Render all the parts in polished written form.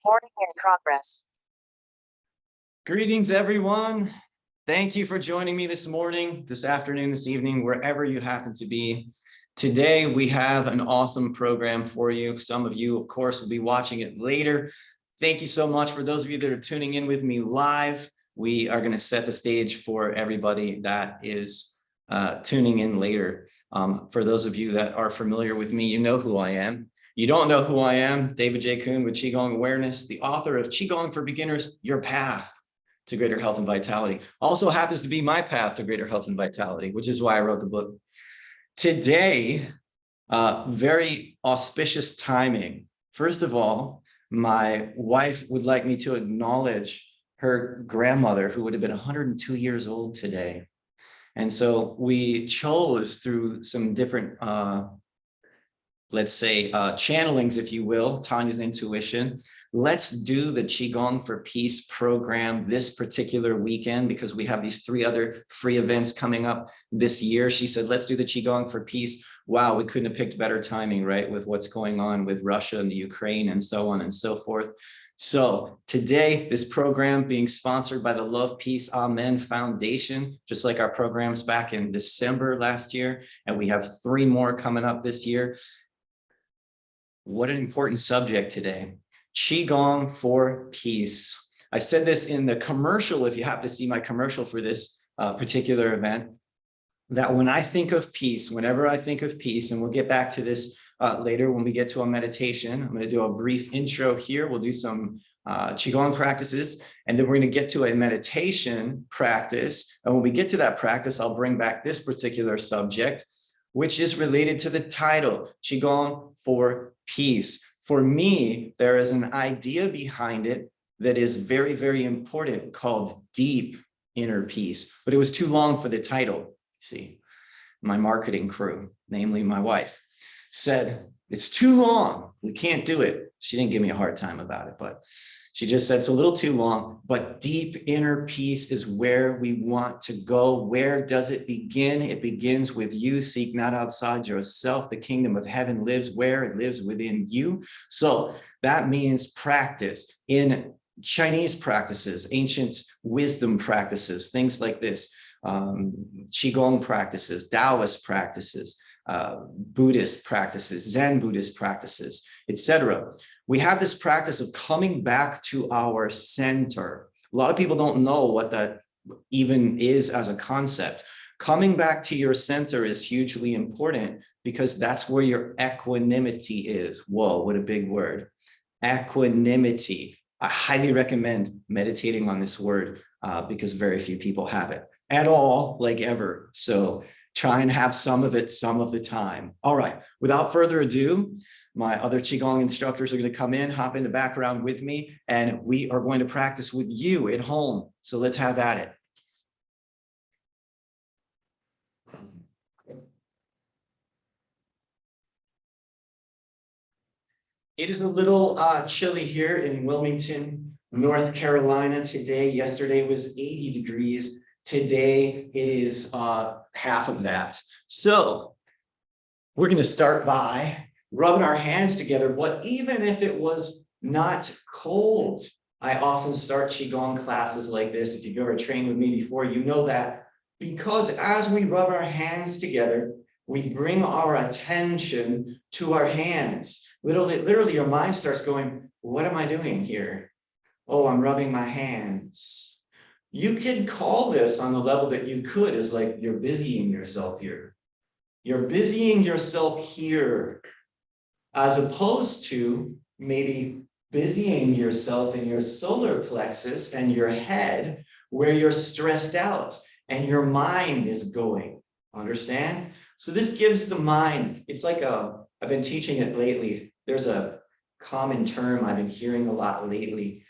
Recording in progress. Greetings, everyone. Thank you for joining me this morning, this afternoon, this evening, wherever you happen to be. Today, we have an awesome program for you. Some of you, of course, will be watching it later. Thank you so much for those of you that are tuning in with me live. We are going to set the stage for everybody that is tuning in later. For those of you that are familiar with me, you know who I am. You don't know who I am, David J. Coon with Qigong Awareness, the author of Qigong for Beginners, Your Path to Greater Health and Vitality. Also happens to be my path to greater health and vitality, which is why I wrote the book. Today, very auspicious timing. First of all, my wife would like me to acknowledge her grandmother, who would have been 102 years old today. And so we chose through some different let's say, channelings, if you will, Tanya's intuition. Let's do the Qigong for Peace program this particular weekend because we have these 3 other free events coming up this year. She said, let's do the Qigong for Peace. Wow, we couldn't have picked better timing, right? With what's going on with Russia and the Ukraine and so on and so forth. So today, this program being sponsored by the Love, Peace, Amen Foundation, just like our programs back in December last year. And we have 3 more coming up this year. What an important subject today. Qigong for Peace. I said this in the commercial, if you happen to see my commercial for this particular event, that when I think of peace, whenever I think of peace, and we'll get back to this later when we get to a meditation, I'm going to do a brief intro here. We'll do some Qigong practices, and then we're going to get to a meditation practice. And when we get to that practice, I'll bring back this particular subject, which is related to the title, Qigong for Peace. For me, there is an idea behind it that is very, very important called deep inner peace, but it was too long for the title. You see, my marketing crew, namely my wife, said, it's too long. We can't do it. She didn't give me a hard time about it, but she just said it's a little too long. But deep inner peace is where we want to go. Where does it begin? It begins with you. Seek not outside yourself. The kingdom of heaven lives where? It lives within you. So that means practice. In Chinese practices, ancient wisdom practices, things like this, Qigong practices, Taoist practices, Buddhist practices, Zen Buddhist practices, etc. We have this practice of coming back to our center. A lot of people don't know what that even is as a concept. Coming back to your center is hugely important because that's where your equanimity is. Whoa, what a big word. Equanimity. I highly recommend meditating on this word because very few people have it at all, like ever. So try and have some of it some of the time. All right, without further ado, my other Qigong instructors are going to come in, hop in the background with me, and we are going to practice with you at home. So let's have at it. It is a little chilly here in Wilmington, North Carolina today. Yesterday was 80 degrees. Today it is half of that. So we're going to start by rubbing our hands together. But even if it was not cold, I often start Qigong classes like this. If you've ever trained with me before, you know that. Because as we rub our hands together, we bring our attention to our hands. Literally, your mind starts going, what am I doing here? Oh, I'm rubbing my hands. You can call this on the level that you could as like you're busying yourself here. You're busying yourself here as opposed to maybe busying yourself in your solar plexus and your head where you're stressed out and your mind is going. Understand? So this gives the mind, it's like I've been teaching it lately. There's a common term I've been hearing a lot lately.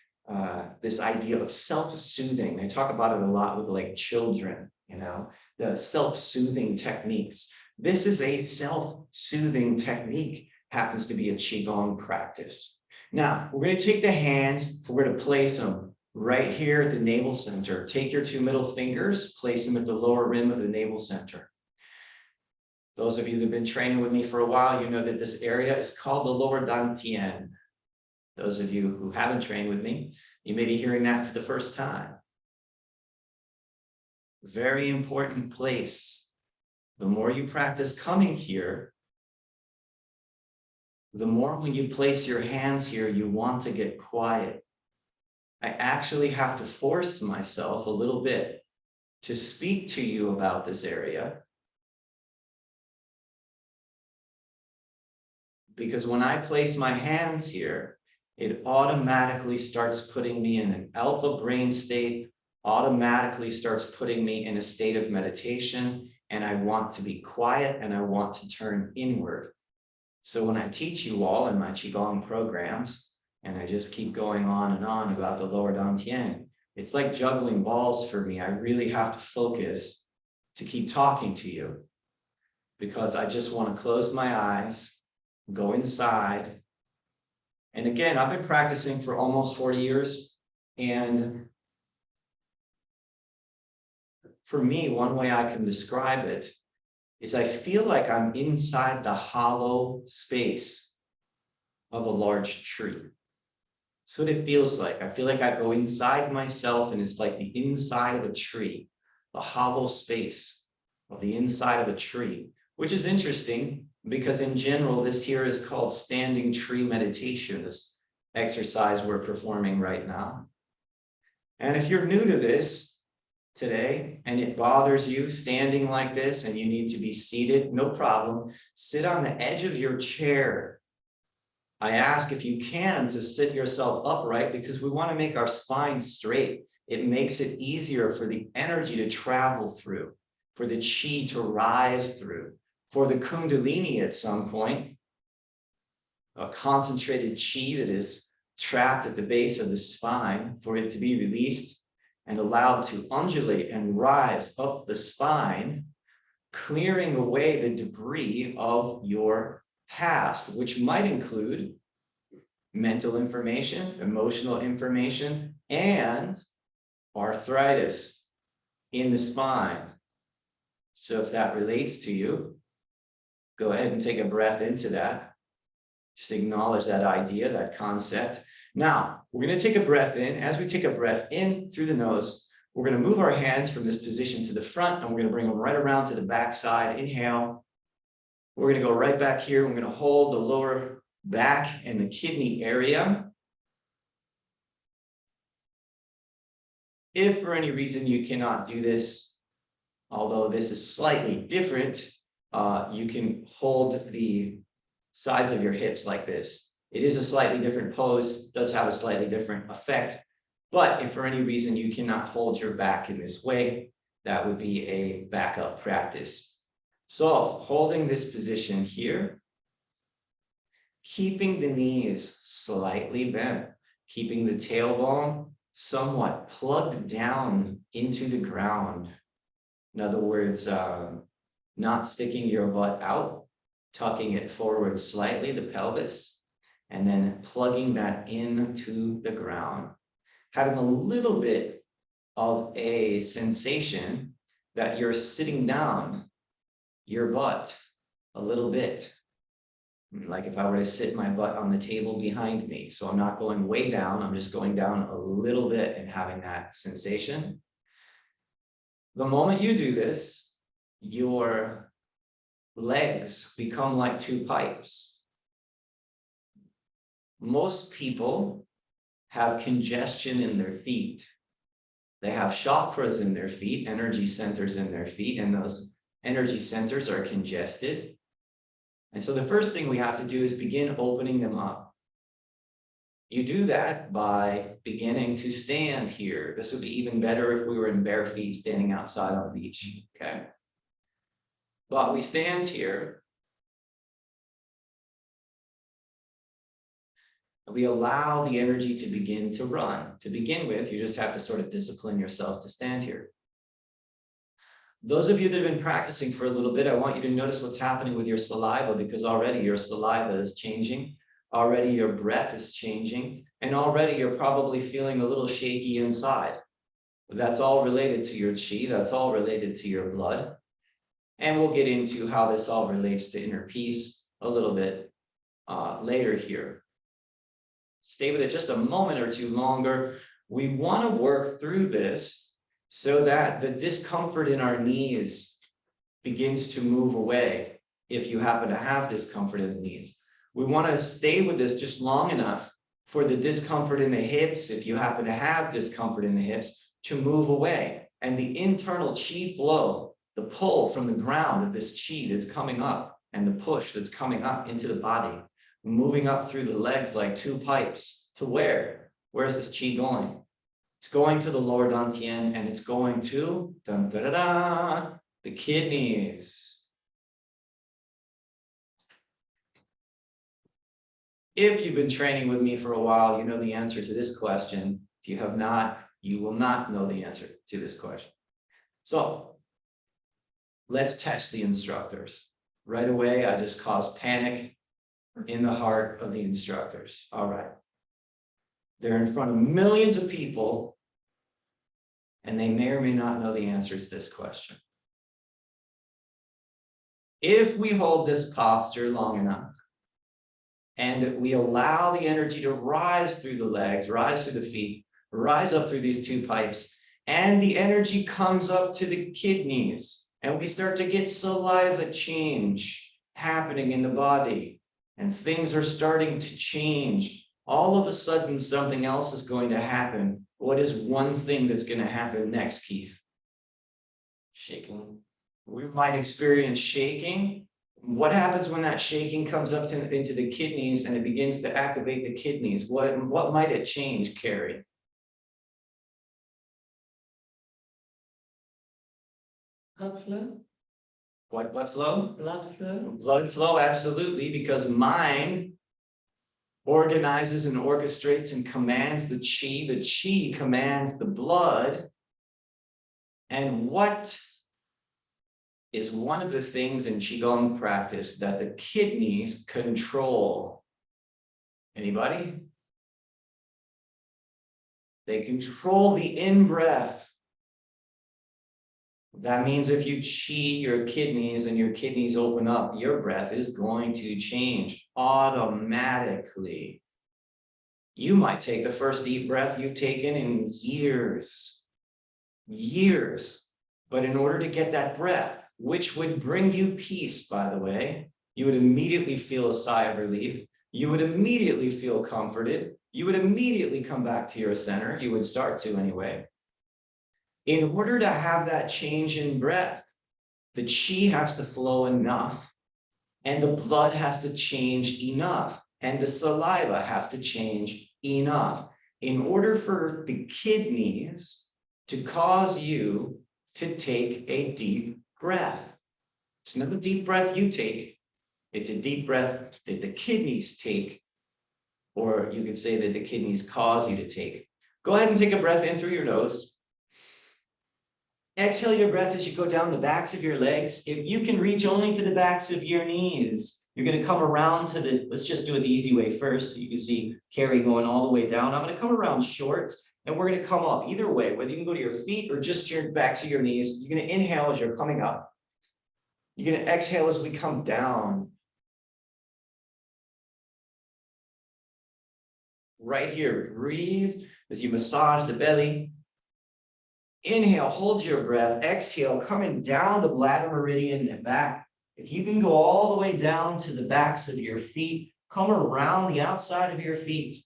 This idea of self-soothing. I talk about it a lot with like children, you know, the self-soothing techniques. This is a self-soothing technique, happens to be a Qigong practice. Now, we're going to take the hands, we're going to place them right here at the navel center. Take your 2 middle fingers, place them at the lower rim of the navel center. Those of you that have been training with me for a while, you know that this area is called the Lord Dantien. Those of you who haven't trained with me, you may be hearing that for the first time. Very important place. The more you practice coming here, the more when you place your hands here, you want to get quiet. I actually have to force myself a little bit to speak to you about this area. Because when I place my hands here, it automatically starts putting me in an alpha brain state, automatically starts putting me in a state of meditation, and I want to be quiet and I want to turn inward. So when I teach you all in my Qigong programs, and I just keep going on and on about the Lord Dantien, it's like juggling balls for me. I really have to focus to keep talking to you because I just want to close my eyes, go inside. And again, I've been practicing for almost 40 years. And for me, one way I can describe it is I feel like I'm inside the hollow space of a large tree. That's what it feels like. I feel like I go inside myself and it's like the inside of a tree, the hollow space of the inside of a tree, which is interesting because in general, this here is called standing tree meditation, this exercise we're performing right now. And if you're new to this today and it bothers you standing like this and you need to be seated, no problem. Sit on the edge of your chair. I ask if you can to sit yourself upright because we want to make our spine straight. It makes it easier for the energy to travel through, for the chi to rise through, for the kundalini at some point, a concentrated chi that is trapped at the base of the spine, for it to be released and allowed to undulate and rise up the spine, clearing away the debris of your past, which might include mental information, emotional information, and arthritis in the spine. So if that relates to you, go ahead and take a breath into that. Just acknowledge that idea, that concept. Now, we're going to take a breath in. As we take a breath in through the nose, we're going to move our hands from this position to the front, and we're going to bring them right around to the back side. Inhale. We're going to go right back here. We're going to hold the lower back and the kidney area. If for any reason you cannot do this, although this is slightly different, you can hold the sides of your hips like this. It is a slightly different pose, does have a slightly different effect, but if for any reason you cannot hold your back in this way, that would be a backup practice. So holding this position here, keeping the knees slightly bent, keeping the tailbone somewhat plugged down into the ground. In other words, not sticking your butt out, tucking it forward slightly, the pelvis, and then plugging that into the ground. Having a little bit of a sensation that you're sitting down your butt a little bit. Like if I were to sit my butt on the table behind me. So I'm not going way down, I'm just going down a little bit and having that sensation. The moment you do this, your legs become like two pipes. Most people have congestion in their feet. They have chakras in their feet, energy centers in their feet, and those energy centers are congested. And so the first thing we have to do is begin opening them up. You do that by beginning to stand here. This would be even better if we were in bare feet standing outside on the beach, okay? But we stand here. We allow the energy to begin to run. To begin with, you just have to sort of discipline yourself to stand here. Those of you that have been practicing for a little bit, I want you to notice what's happening with your saliva, because already your saliva is changing. Already your breath is changing. And already you're probably feeling a little shaky inside. That's all related to your chi. That's all related to your blood. And we'll get into how this all relates to inner peace a little bit later here. stay with it just a moment or two longer. We want to work through this so that the discomfort in our knees begins to move away if you happen to have discomfort in the knees. We want to stay with this just long enough for the discomfort in the hips, if you happen to have discomfort in the hips, to move away. And the internal chi flow, the pull from the ground of this chi that's coming up and the push that's coming up into the body, moving up through the legs like two pipes to where? Where's this chi going? It's going to the Lord Dantien, and it's going to dun, da, da, da, the kidneys. If you've been training with me for a while, you know the answer to this question. If you have not, you will not know the answer to this question. So let's test the instructors. Right away, I just caused panic in the heart of the instructors. All right. They're in front of millions of people, and they may or may not know the answer to this question. If we hold this posture long enough, and we allow the energy to rise through the legs, rise through the feet, rise up through these two pipes, and the energy comes up to the kidneys, and we start to get saliva change happening in the body, and things are starting to change. All of a sudden, something else is going to happen. What is one thing that's going to happen next, Keith? Shaking. We might experience shaking. What happens when that shaking comes up into the kidneys and it begins to activate the kidneys? What might it change, Carrie? Blood flow. What blood flow? Blood flow. Blood flow, absolutely, because mind organizes and orchestrates and commands the chi. The chi commands the blood. And what is one of the things in Qigong practice that the kidneys control? Anybody? They control the in-breath. That means if you chi your kidneys and your kidneys open up, your breath is going to change automatically. You might take the first deep breath you've taken in years. But in order to get that breath, which would bring you peace, by the way, you would immediately feel a sigh of relief. You would immediately feel comforted. You would immediately come back to your center. You would start to anyway. In order to have that change in breath, the chi has to flow enough, and the blood has to change enough, and the saliva has to change enough in order for the kidneys to cause you to take a deep breath. It's not a deep breath you take. It's a deep breath that the kidneys take, or you could say that the kidneys cause you to take. Go ahead and take a breath in through your nose. Exhale your breath as you go down the backs of your legs. If you can reach only to the backs of your knees, you're going to come around to the, let's just do it the easy way first. You can see Carrie going all the way down. I'm going to come around short, and we're going to come up either way, whether you can go to your feet or just your backs of your knees. You're going to inhale as you're coming up. You're going to exhale as we come down. Right here, breathe as you massage the belly. Inhale, hold your breath. Exhale, coming down the bladder meridian and back. If you can go all the way down to the backs of your feet, come around the outside of your feet,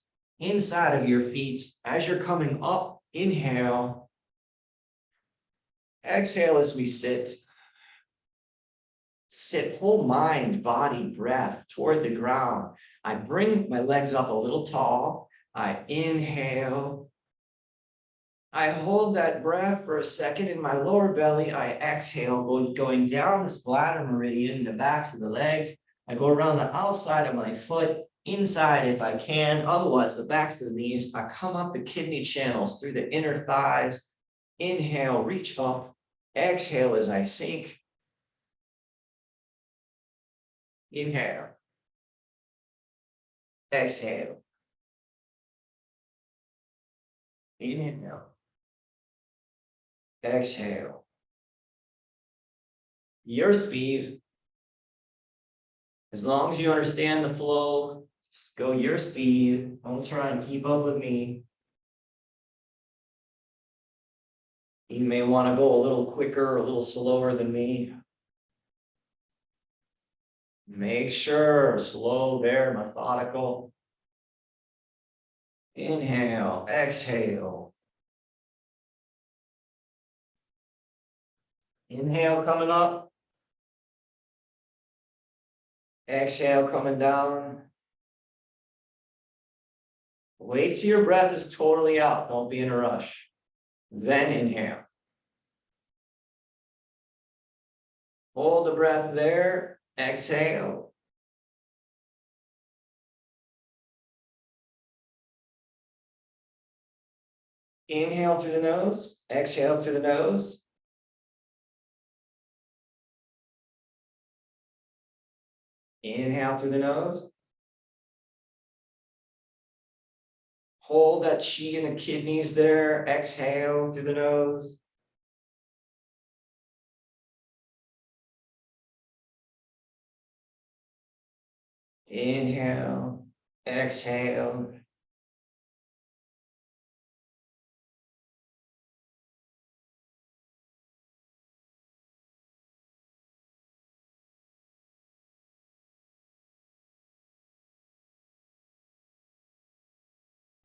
inside of your feet. As you're coming up, inhale. Exhale as we sit. Sit, whole mind, body, breath toward the ground. I bring my legs up a little tall. I inhale. I hold that breath for a second in my lower belly. I exhale, going down this bladder meridian, the backs of the legs. I go around the outside of my foot, inside if I can, otherwise the backs of the knees. I come up the kidney channels through the inner thighs. Inhale, reach up. Exhale as I sink. Inhale. Exhale. Inhale. Exhale. Your speed. As long as you understand the flow, Just go your speed. Don't try and keep up with me. You may want to go a little quicker or a little slower than me. Make sure, slow there, methodical. Inhale, exhale. Inhale coming up. Exhale coming down. Wait till your breath is totally out. Don't be in a rush. Then inhale. Hold the breath there. Exhale. Inhale through the nose. Exhale through the nose. Inhale through the nose. Hold that chi in the kidneys there. Exhale through the nose. Inhale, exhale.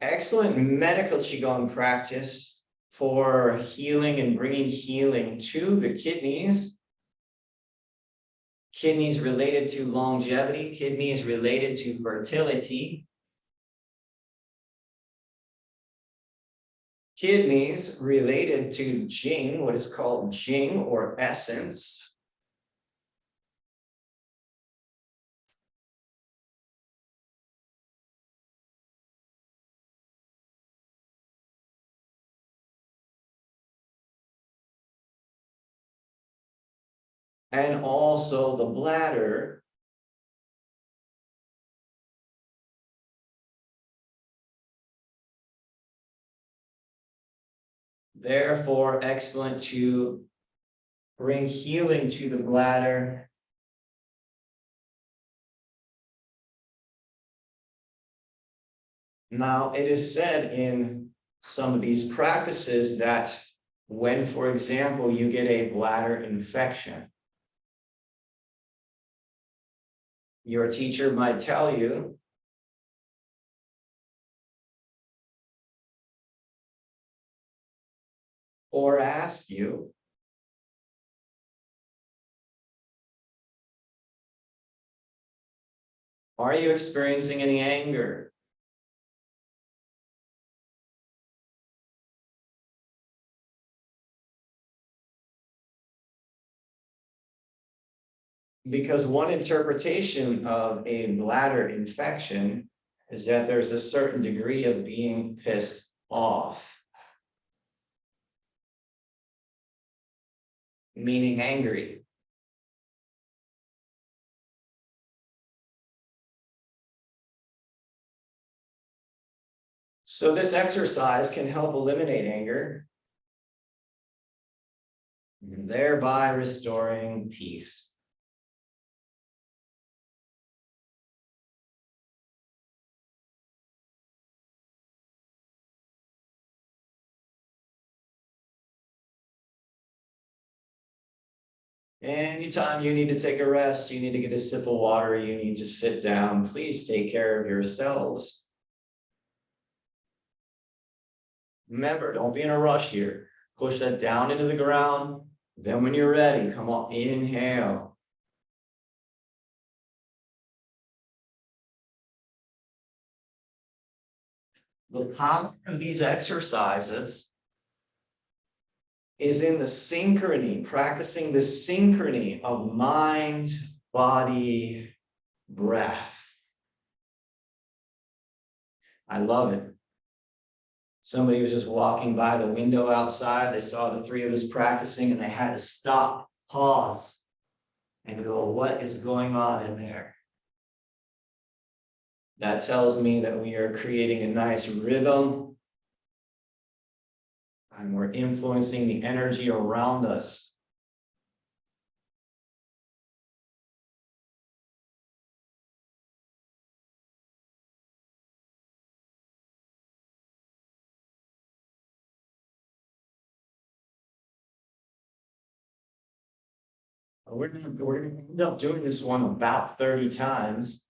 Excellent medical Qigong practice for healing and bringing healing to the kidneys. Kidneys related to longevity, kidneys related to fertility. Kidneys related to Jing, what is called Jing or essence. And also the bladder. Therefore, excellent to bring healing to the bladder. Now, it is said in some of these practices that when, for example, you get a bladder infection, your teacher might tell you, or ask you, are you experiencing any anger? Because one interpretation of a bladder infection is that there's a certain degree of being pissed off, meaning angry. So this exercise can help eliminate anger, thereby restoring peace. Anytime you need to take a rest, you need to get a sip of water, you need to sit down, please take care of yourselves. Remember, don't be in a rush here. Push that down into the ground. Then when you're ready, come on, inhale. The power of these exercises is in the synchrony, practicing the synchrony of mind, body, breath. I love it. Somebody was just walking by the window outside. They saw the three of us practicing and they had to stop, pause, and go, what is going on in there? That tells me that we are creating a nice rhythm and we're influencing the energy around us. We're gonna end up doing this one about 30 times.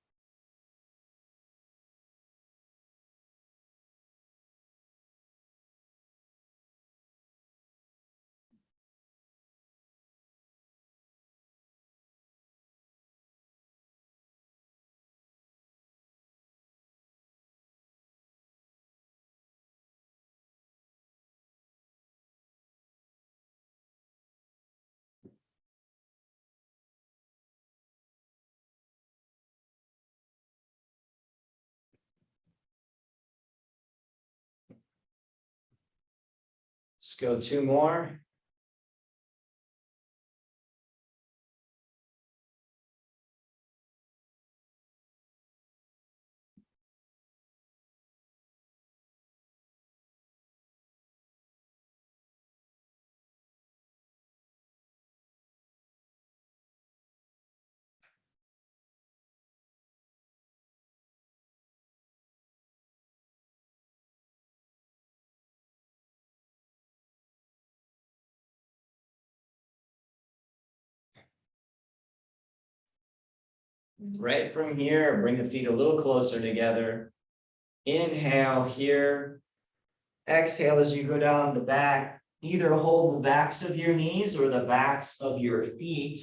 Let's go 2 more. Right from here, bring the feet a little closer together. Inhale here. Exhale as you go down the back. Either hold the backs of your knees or the backs of your feet.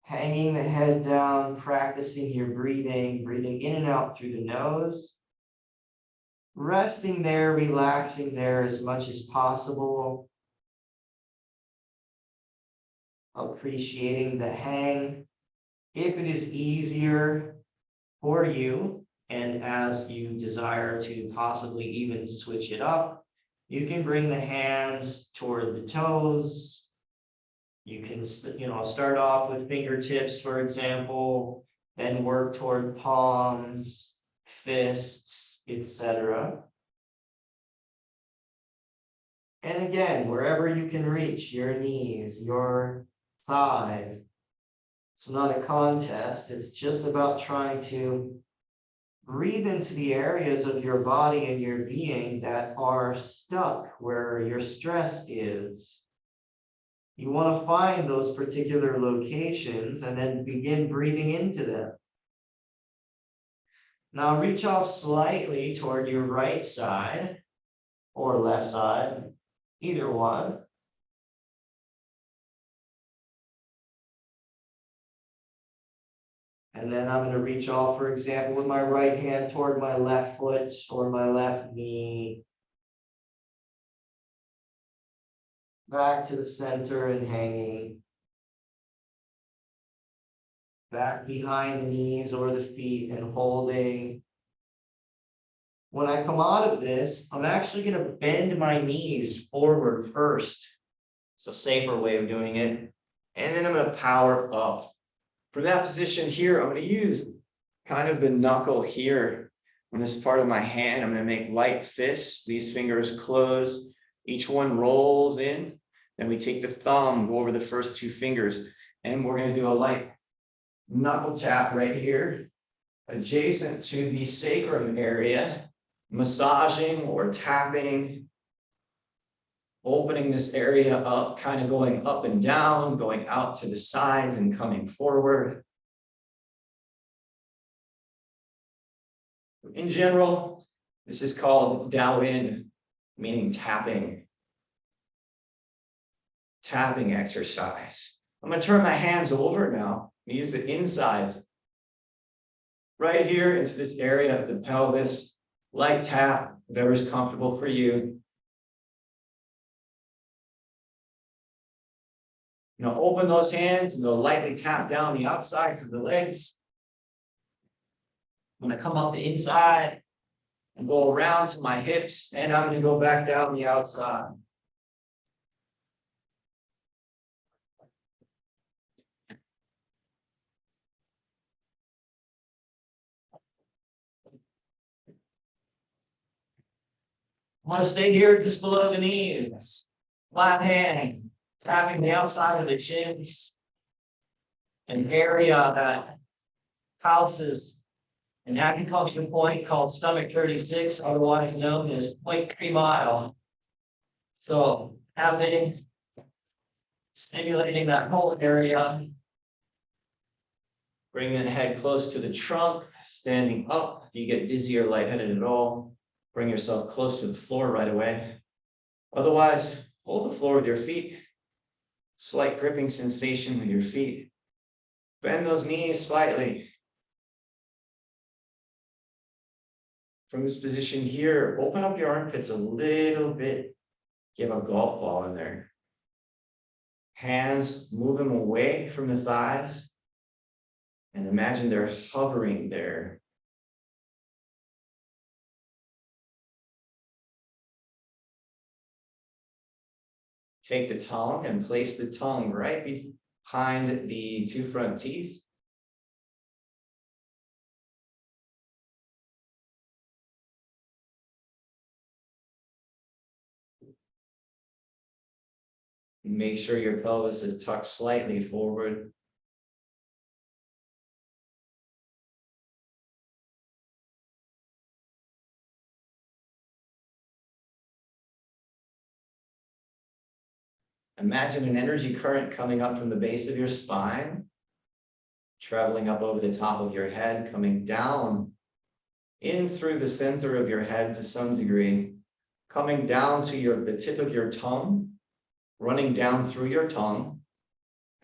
Hanging the head down, practicing your breathing, breathing in and out through the nose. Resting there, relaxing there as much as possible. Appreciating the hang. If it is easier for you, and as you desire to possibly even switch it up, you can bring the hands toward the toes. You can, start off with fingertips, for example, then work toward palms, fists, etc. And again, wherever you can reach, your knees, your thighs. It's not a contest. It's just about trying to breathe into the areas of your body and your being that are stuck where your stress is. You want to find those particular locations and then begin breathing into them. Now reach off slightly toward your right side or left side, either one. And then I'm going to reach off, for example, with my right hand toward my left foot or my left knee. Back to the center and hanging. Back behind the knees or the feet and holding. When I come out of this, I'm actually going to bend my knees forward first. It's a safer way of doing it. And then I'm going to power up. For that position here, I'm going to use kind of the knuckle here on this part of my hand. I'm going to make light fists. These fingers close. Each one rolls in. Then we take the thumb, go over the first 2 fingers, and we're going to do a light knuckle tap right here, adjacent to the sacrum area, massaging or tapping, opening this area up, kind of going up and down, going out to the sides and coming forward. In general, this is called Daoyin, meaning tapping exercise. I'm going to turn my hands over now. Use the insides right here into this area of the pelvis. Light tap, whatever's comfortable for you. Now open those hands and go lightly tap down the outsides of the legs. I'm going to come up the inside and go around to my hips, and I'm going to go back down the outside. I want to stay here just below the knees. Flat hand, tapping the outside of the shins, an area that houses an acupuncture point called stomach 36, otherwise known as point 3 mile. So tapping Stimulating that whole area. Bringing the head close to the trunk, standing up. If you get dizzy or lightheaded at all, bring yourself close to the floor right away. Otherwise, hold the floor with your feet. Slight gripping sensation with your feet. Bend those knees slightly. From this position here, open up your armpits a little bit. You have a golf ball in there. Hands, move them away from the thighs. And imagine they're hovering there. Take the tongue and place the tongue right behind the two front teeth. Make sure your pelvis is tucked slightly forward. Imagine an energy current coming up from the base of your spine, traveling up over the top of your head, coming down in through the center of your head to some degree, coming down to the tip of your tongue, running down through your tongue,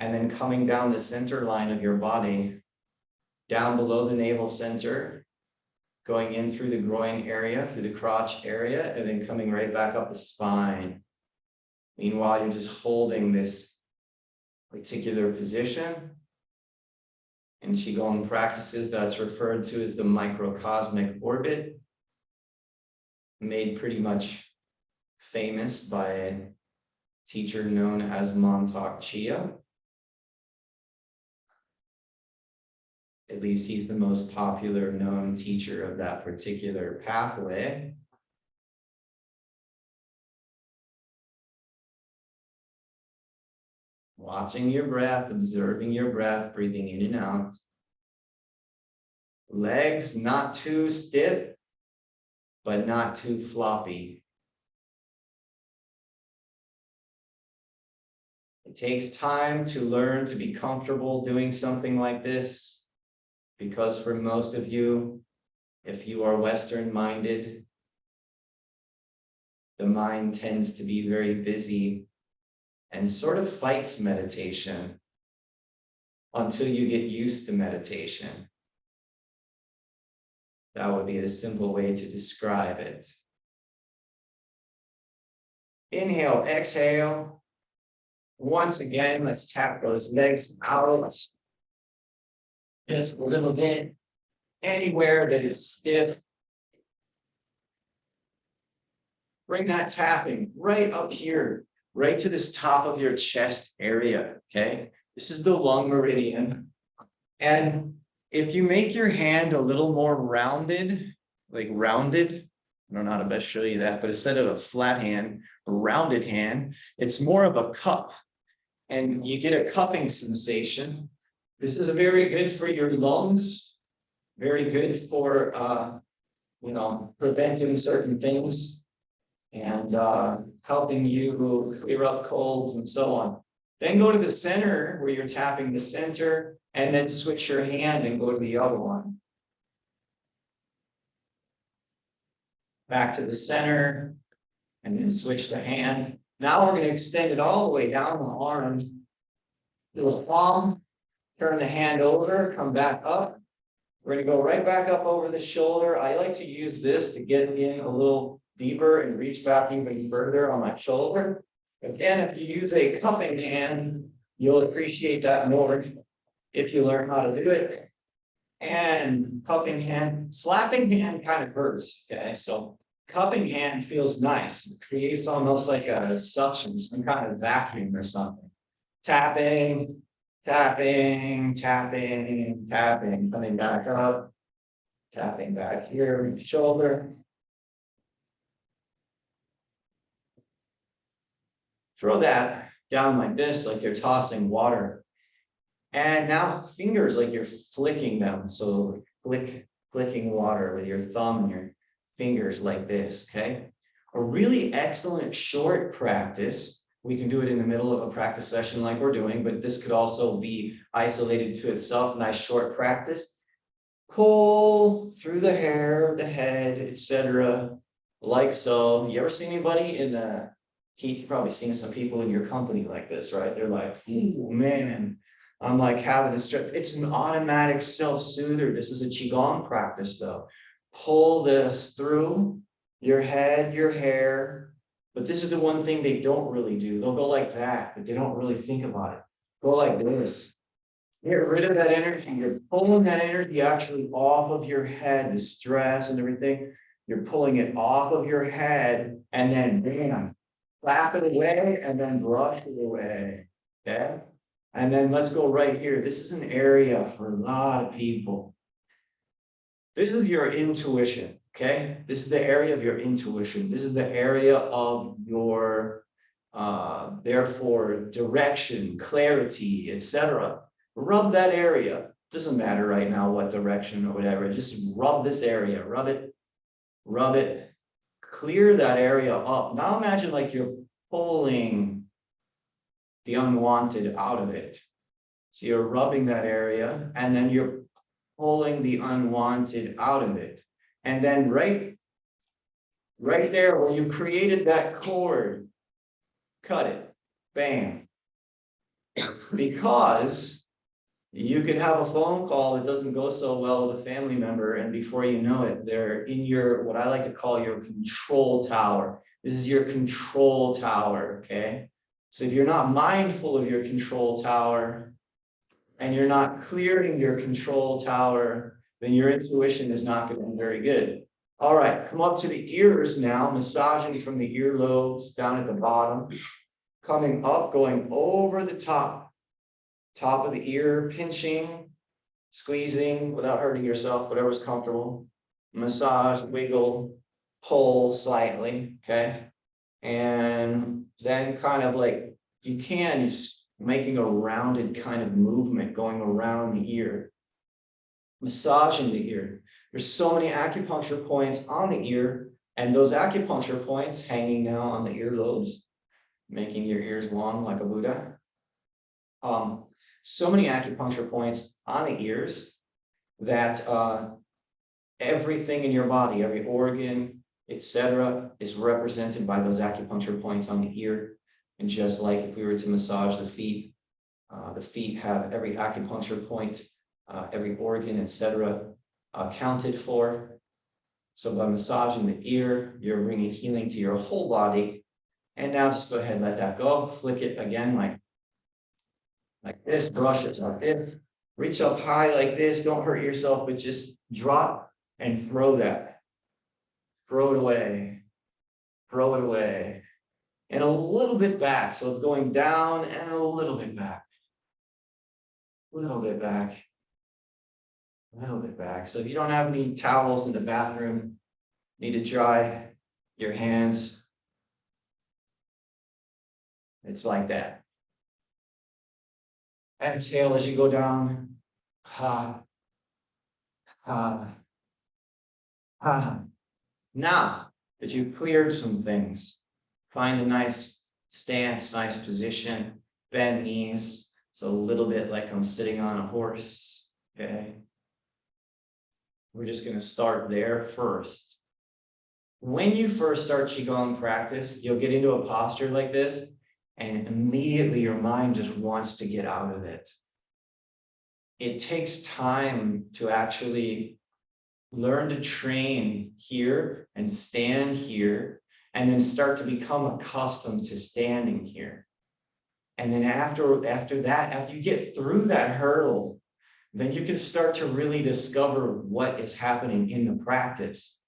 and then coming down the center line of your body, down below the navel center, going in through the groin area, through the crotch area, and then coming right back up the spine. Meanwhile, you're just holding this particular position. In Qigong practices, that's referred to as the Microcosmic Orbit, made pretty much famous by a teacher known as Montauk Chia. At least he's the most popular known teacher of that particular pathway. Watching your breath, observing your breath, breathing in and out. Legs not too stiff, but not too floppy. It takes time to learn to be comfortable doing something like this, because for most of you, if you are Western-minded, the mind tends to be very busy and sort of fights meditation until you get used to meditation. That would be a simple way to describe it. Inhale, exhale. Once again, let's tap those legs out. Just a little bit. Anywhere that is stiff. Bring that tapping right up here, right to this top of your chest area, okay? This is the lung meridian. And if you make your hand a little more rounded, like rounded, I don't know how to best show you that, but instead of a flat hand, a rounded hand, it's more of a cup. And you get a cupping sensation. This is very good for your lungs, very good for, preventing certain things and helping you clear up colds and so on. Then go to the center where you're tapping the center, and then switch your hand and go to the other one. Back to the center, and then switch the hand. Now we're going to extend it all the way down the arm. Do a palm, turn the hand over, come back up. We're going to go right back up over the shoulder. I like to use this to get in a little deeper and reach back even further on my shoulder. Again, if you use a cupping hand, you'll appreciate that more if you learn how to do it. And cupping hand, slapping hand kind of hurts, okay? So cupping hand feels nice. It creates almost like a suction, some kind of vacuum or something. Tapping, tapping, tapping, tapping, coming back up, tapping back here in the shoulder. Throw that down like this, like you're tossing water. And now fingers, like you're flicking them. So flicking water with your thumb and your fingers like this, okay? A really excellent short practice We can do it in the middle of a practice session like we're doing, but this could also be isolated to itself, nice short practice. Pull through the hair, the head, etc. Like so. You ever seen anybody in Keith, you've probably seen some people in your company like this, right? They're like, "Ooh, man, I'm like having a stress." It's an automatic self-soother. This is a Qigong practice though. Pull this through your head, your hair. But this is the one thing they don't really do. They'll go like that, but they don't really think about it. Go like this. Get rid of that energy. You're pulling that energy actually off of your head, the stress and everything. You're pulling it off of your head and then bam, clap it away and then brush it away. Okay. And then let's go right here. This is an area for a lot of people. This is your intuition. Okay. This is the area of your intuition. This is the area of your, therefore, direction, clarity, etc. Rub that area. Doesn't matter right now what direction or whatever. Just rub this area. Rub it. Clear that area up. Now imagine like you're pulling the unwanted out of it. So you're rubbing that area and then you're pulling the unwanted out of it. And then right there where you created that cord, cut it. Bam. Because you could have a phone call that doesn't go so well with a family member, and before you know it, they're in your, what I like to call your control tower. This is your control tower, okay? So if you're not mindful of your control tower and you're not clearing your control tower, then your intuition is not going to be very good. All right, come up to the ears now, massaging from the earlobes down at the bottom, coming up, going over the top of the ear, pinching, squeezing without hurting yourself, whatever's comfortable. Massage, wiggle, pull slightly, okay? And then kind of like, you're just making a rounded kind of movement going around the ear. Massaging the ear. There's so many acupuncture points on the ear, and those acupuncture points hanging now on the earlobes, making your ears long like a Buddha. So many acupuncture points on the ears that everything in your body, every organ, etc., is represented by those acupuncture points on the ear. And just like if we were to massage the feet have every acupuncture point, every organ, etc., accounted for. So by massaging the ear, you're bringing healing to your whole body. And now just go ahead and let that go. Flick it again like this, brush it like this, reach up high like this, don't hurt yourself, but just drop and throw that. Throw it away, and a little bit back. So it's going down and a little bit back, a little bit back. So if you don't have any towels in the bathroom, need to dry your hands, it's like that. Exhale as you go down. Ha. Now that you've cleared some things, find a nice stance, nice position, bend knees. It's a little bit like I'm sitting on a horse, okay? We're just going to start there first. When you first start Qigong practice, you'll get into a posture like this, and immediately your mind just wants to get out of it. It takes time to actually learn to train here and stand here, and then start to become accustomed to standing here. And then after that, after you get through that hurdle, then you can start to really discover what is happening in the practice.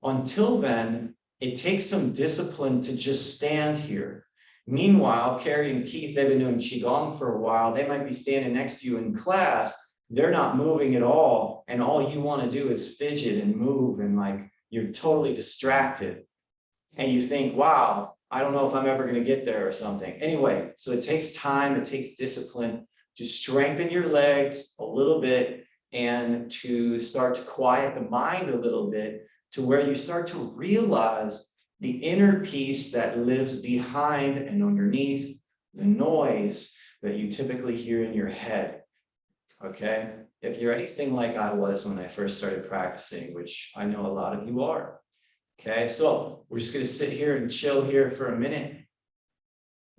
Until then, it takes some discipline to just stand here. Meanwhile, Carrie and Keith, they've been doing Qigong for a while. They might be standing next to you in class. They're not moving at all. And all you want to do is fidget and move, and like you're totally distracted. And you think, wow, I don't know if I'm ever going to get there or something. Anyway, so it takes time, it takes discipline to strengthen your legs a little bit and to start to quiet the mind a little bit, to where you start to realize the inner peace that lives behind and underneath the noise that you typically hear in your head. Okay? If you're anything like I was when I first started practicing, which I know a lot of you are. Okay, so we're just going to sit here and chill here for a minute.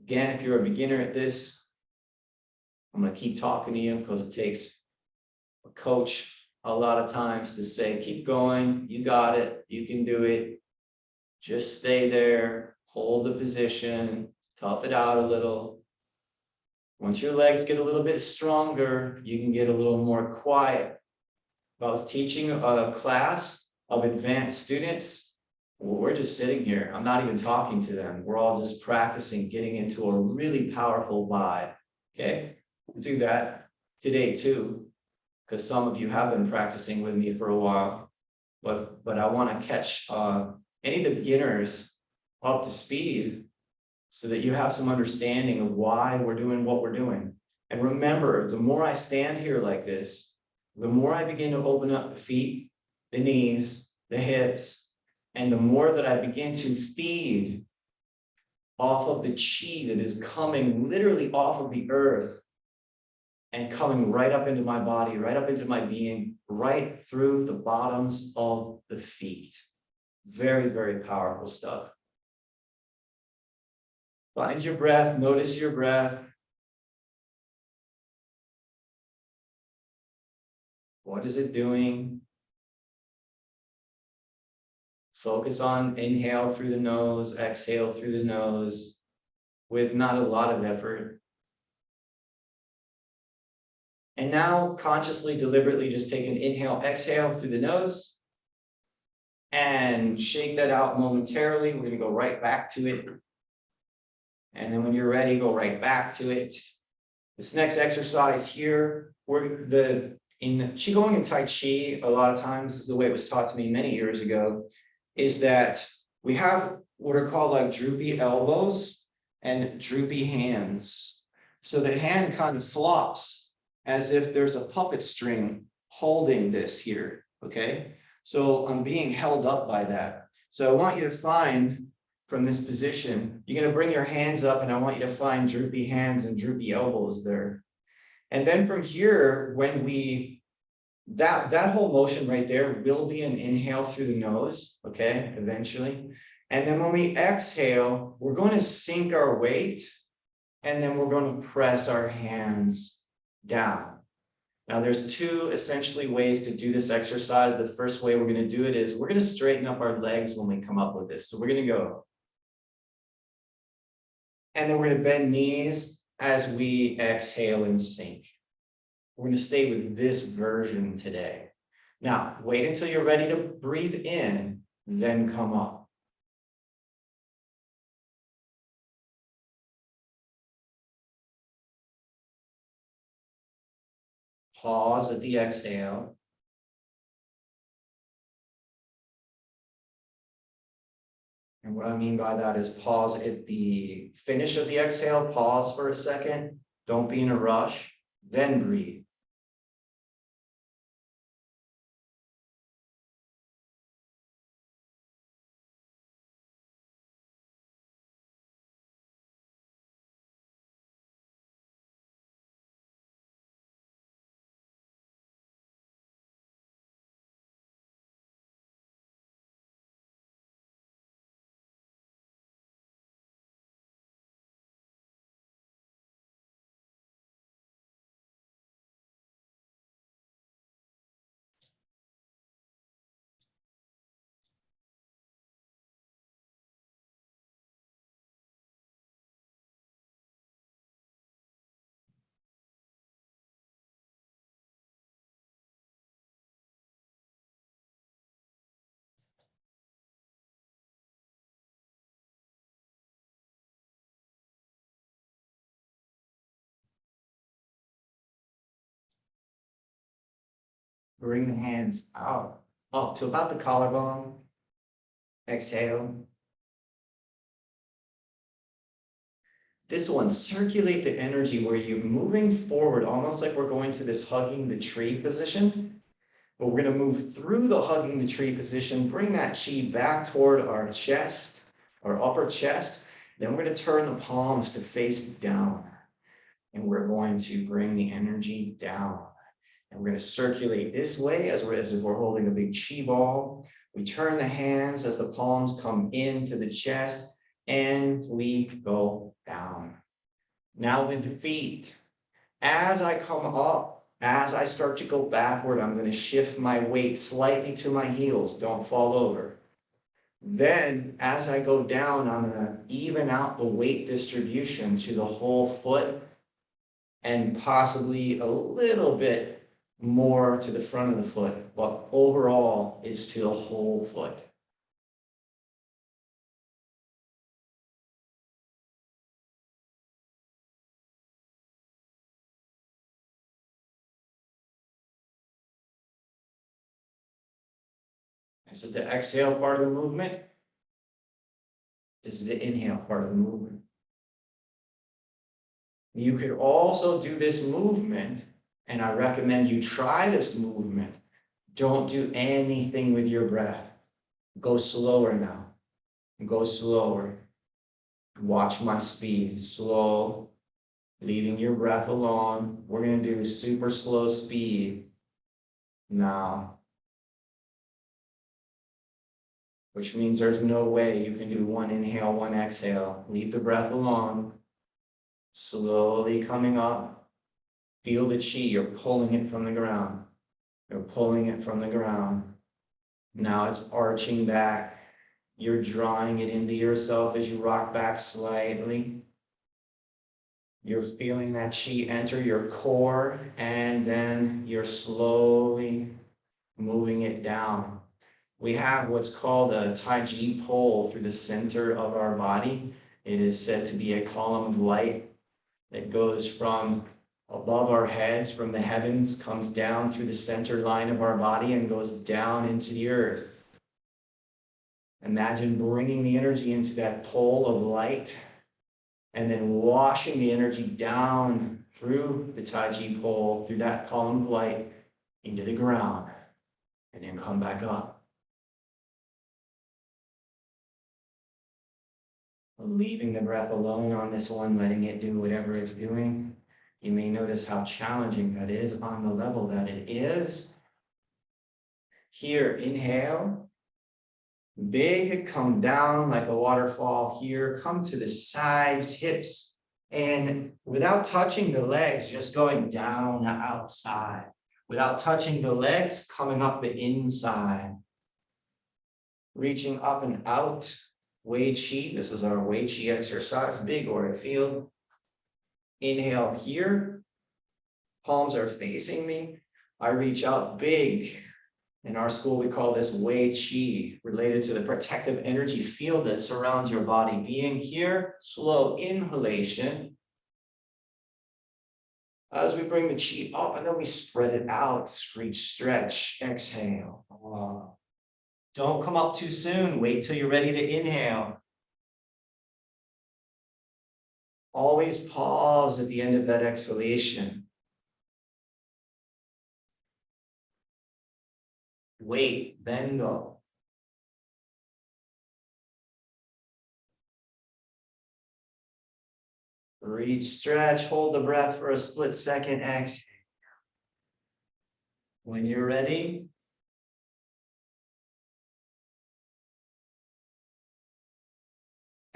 Again, if you're a beginner at this, I'm going to keep talking to you because it takes a coach a lot of times to say, keep going, you got it, you can do it. Just stay there, hold the position, tough it out a little. Once your legs get a little bit stronger, you can get a little more quiet. If I was teaching a class of advanced students, well, we're just sitting here. I'm not even talking to them. We're all just practicing getting into a really powerful vibe. Okay, we'll do that today too, because some of you have been practicing with me for a while. But I want to catch any of the beginners up to speed so that you have some understanding of why we're doing what we're doing. And remember, the more I stand here like this, the more I begin to open up the feet, the knees, the hips, and the more that I begin to feed off of the chi that is coming literally off of the earth and coming right up into my body, right up into my being, right through the bottoms of the feet. Very, very powerful stuff. Find your breath, notice your breath. What is it doing? Focus on inhale through the nose, exhale through the nose with not a lot of effort. And now consciously, deliberately just take an inhale, exhale through the nose and shake that out momentarily. We're going to go right back to it. And then when you're ready, go right back to it. This next exercise here, in Qigong and Tai Chi, a lot of times, this is the way it was taught to me many years ago, is that we have what are called like droopy elbows and droopy hands. So the hand kind of flops as if there's a puppet string holding this here, okay? So I'm being held up by that. So I want you to find from this position, you're going to bring your hands up and I want you to find droopy hands and droopy elbows there. And then from here, when that whole motion right there will be an inhale through the nose, okay, eventually. And then when we exhale, we're going to sink our weight and then we're going to press our hands down. Now there's two essentially ways to do this exercise. The first way we're going to do it is we're going to straighten up our legs when we come up with this. So we're going to go. And then we're going to bend knees as we exhale and sink. We're going to stay with this version today. Now, wait until you're ready to breathe in, then come up. Pause at the exhale. And what I mean by that is pause at the finish of the exhale, pause for a second. Don't be in a rush, then breathe. Bring the hands out, up to about the collarbone. Exhale. This one, circulate the energy where you're moving forward, almost like we're going to this hugging the tree position. But we're going to move through the hugging the tree position, bring that chi back toward our chest. our upper chest. Then we're going to turn the palms to face down. And we're going to bring the energy down. And we're going to circulate this way as if we're holding a big chi ball. We turn the hands as the palms come into the chest, and we go down. Now with the feet, as I come up, as I start to go backward, I'm going to shift my weight slightly to my heels. Don't fall over. Then, as I go down, I'm going to even out the weight distribution to the whole foot and possibly a little bit more to the front of the foot, but overall it's to the whole foot. This is the exhale part of the movement. This is the inhale part of the movement. You could also do this movement, and I recommend you try this movement. Don't do anything with your breath. Go slower now. Go slower. Watch my speed. Slow. Leaving your breath alone. We're going to do super slow speed now. Which means there's no way you can do one inhale, one exhale. Leave the breath alone. Slowly coming up. Feel the chi. You're pulling it from the ground. You're pulling it from the ground. Now it's arching back. You're drawing it into yourself as you rock back slightly. You're feeling that chi enter your core, and then you're slowly moving it down. We have what's called a Taiji Pole through the center of our body. It is said to be a column of light that goes from above our heads, from the heavens, comes down through the center line of our body and goes down into the earth. Imagine bringing the energy into that pole of light and then washing the energy down through the Taiji Pole, through that column of light, into the ground, and then come back up. Leaving the breath alone on this one, letting it do whatever it's doing. You may notice how challenging that is on the level that it is. Here, inhale. Big, come down like a waterfall here. Come to the sides, hips. And without touching the legs, just going down the outside. Without touching the legs, coming up the inside. Reaching up and out. Wei Qi. This is our Wei Qi exercise. Big auric field. Inhale here. Palms are facing me. I reach out big. In our school, we call this Wei Qi, related to the protective energy field that surrounds your body. Being here, slow inhalation. As we bring the chi up, and then we spread it out. Reach, stretch, exhale. Don't come up too soon. Wait till you're ready to inhale. Always pause at the end of that exhalation. Wait, then go. Reach, stretch, hold the breath for a split second, exhale. When you're ready,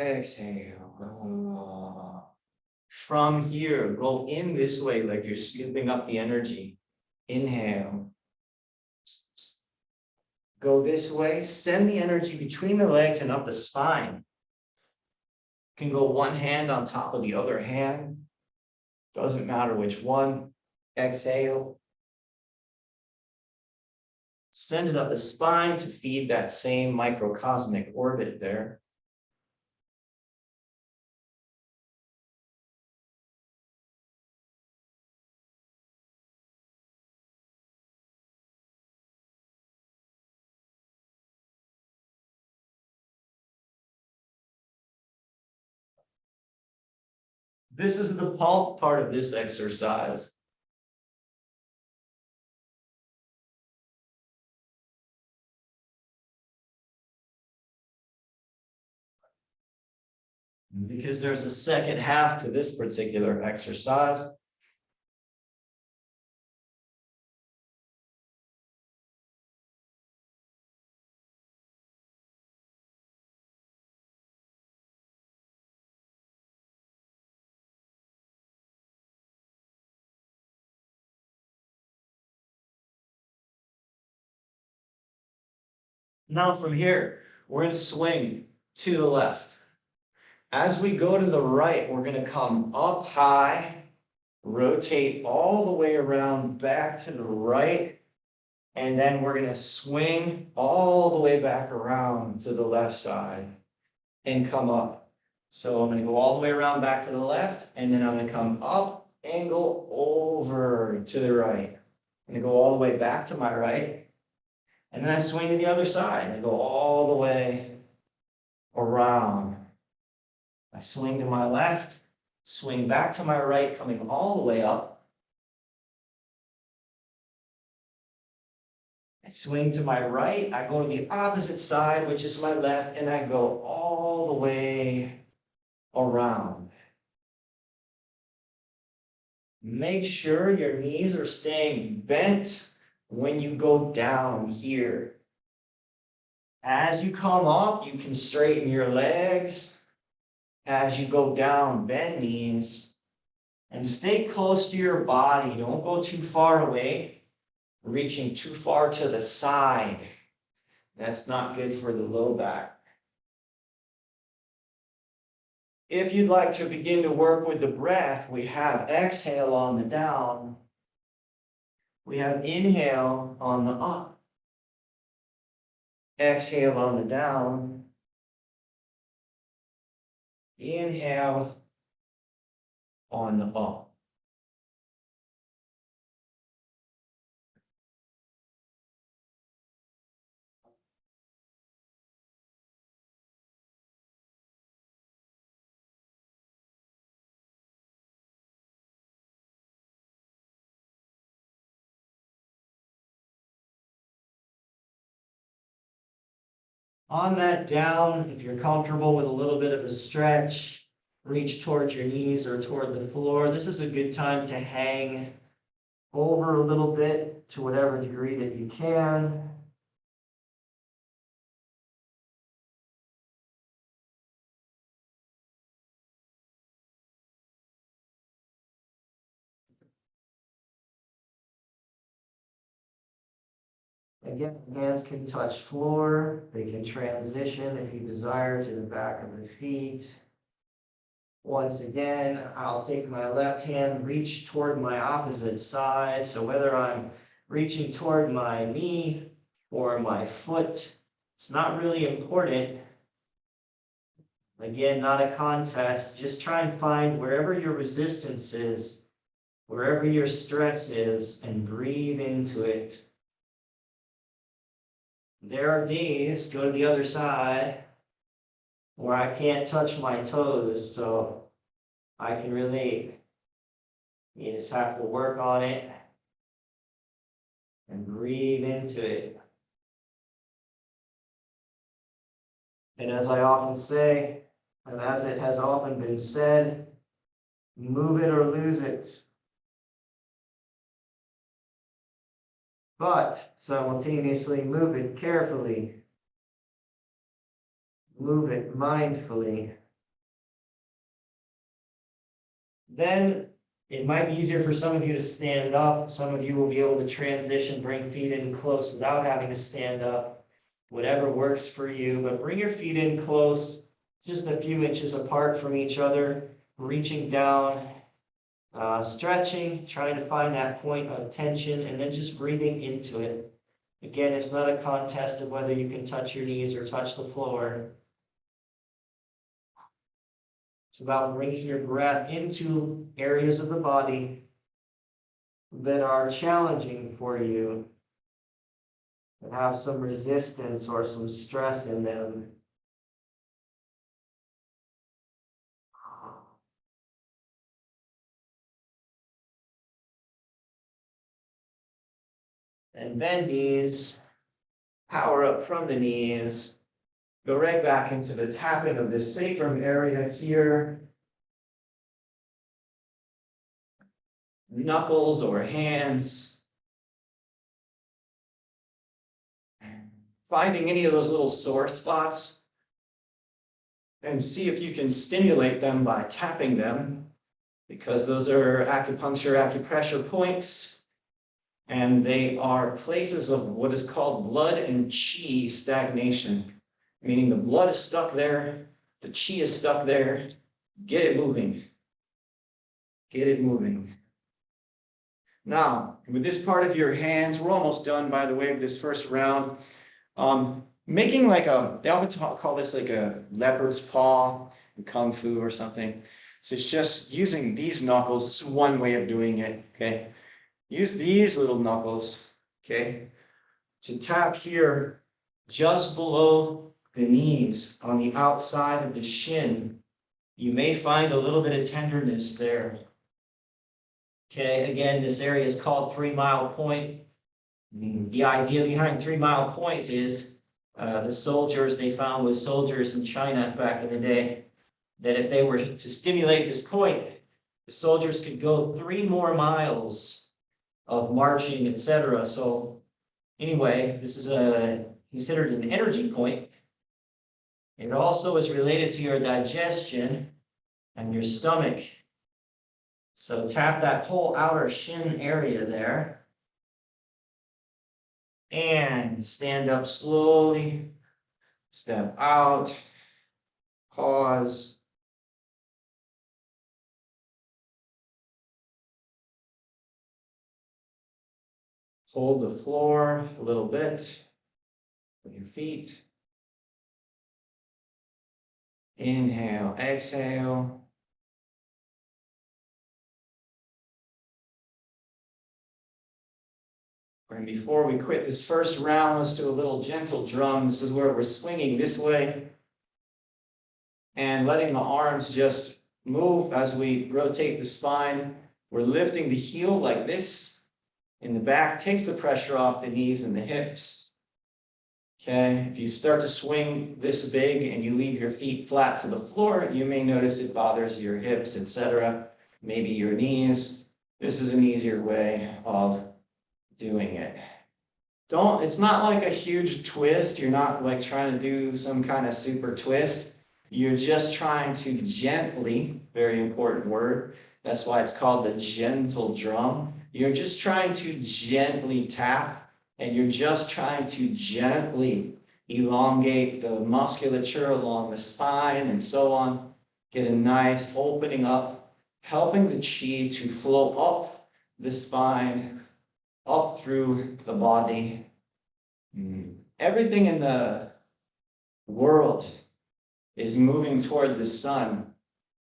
exhale. From here, go in this way like you're scooping up the energy. Inhale. Go this way, send the energy between the legs and up the spine. You can go one hand on top of the other hand. Doesn't matter which one. Exhale. Send it up the spine to feed that same microcosmic orbit there. This is the pulp part of this exercise. because there's a second half to this particular exercise. Now from here, we're going to swing to the left. As we go to the right, we're going to come up high, rotate all the way around back to the right, and then we're going to swing all the way back around to the left side and come up. So I'm going to go all the way around back to the left, and then I'm going to come up and go over to the right. I'm going to go all the way back to my right, and then I swing to the other side and go all the way around. I swing to my left, swing back to my right, coming all the way up. I swing to my right, I go to the opposite side, which is my left, and I go all the way around. Make sure your knees are staying bent when you go down here. As you come up, you can straighten your legs. As you go down, bend knees and stay close to your body. Don't go too far away, reaching too far to the side. That's not good for the low back. If you'd like to begin to work with the breath, we have exhale on the down. We have inhale on the up. Exhale on the down. Inhale on the up. On that down, if you're comfortable with a little bit of a stretch, reach towards your knees or toward the floor. This is a good time to hang over a little bit to whatever degree that you can. Again, hands can touch floor. They can transition if you desire to the back of the feet. Once again, I'll take my left hand, reach toward my opposite side. So whether I'm reaching toward my knee or my foot, it's not really important. Again, not a contest. Just try and find wherever your resistance is, wherever your stress is, and breathe into it. There are days, go to the other side, where I can't touch my toes, so I can relate. You just have to work on it and breathe into it. And as I often say, and as it has often been said, move it or lose it. But simultaneously move it carefully. Move it mindfully. Then it might be easier for some of you to stand up. Some of you will be able to transition, bring feet in close without having to stand up. Whatever works for you, but bring your feet in close, just a few inches apart from each other, reaching down, stretching, trying to find that point of tension, and then just breathing into it. Again, it's not a contest of whether you can touch your knees or touch the floor. It's about bringing your breath into areas of the body that are challenging for you, that have some resistance or some stress in them. And bend knees, power up from the knees, Go right back into the tapping of this sacrum area here. Knuckles or hands. Finding any of those little sore spots and see if you can stimulate them by tapping them, because those are acupuncture, acupressure points, and they are places of what is called blood and qi stagnation, meaning the blood is stuck there, the qi is stuck there. Get it moving. Get it moving. Now, with this part of your hands, we're almost done, by the way, with this first round. Making like they often call this like a leopard's paw in Kung Fu or something. So it's just using these knuckles. This is one way of doing it, okay? Use these little knuckles, okay, to tap here just below the knees on the outside of the shin. You may find a little bit of tenderness there. Okay, again, this area is called 3 Mile Point. The idea behind 3 Mile Point is the soldiers, they found with soldiers in China back in the day, that if they were to stimulate this point, the soldiers could go 3 more miles of marching, etc. So anyway, this is considered an energy point. It also is related to your digestion and your stomach. So tap that whole outer shin area there. And stand up slowly, step out, pause. Hold the floor a little bit with your feet. Inhale, exhale. And before we quit this first round, let's do a little gentle drum. This is where we're swinging this way and letting the arms just move as we rotate the spine. We're lifting the heel like this in the back, takes the pressure off the knees and the hips. Okay, if you start to swing this big and you leave your feet flat to the floor, you may notice it bothers your hips, etc., maybe your knees. This is an easier way of doing it. It's not like a huge twist. You're not like trying to do some kind of super twist. You're just trying to gently, very important word, that's why it's called the gentle drum. You're just trying to gently tap, and you're just trying to gently elongate the musculature along the spine and so on. Get a nice opening up, helping the qi to flow up the spine, up through the body. Everything in the world is moving toward the sun.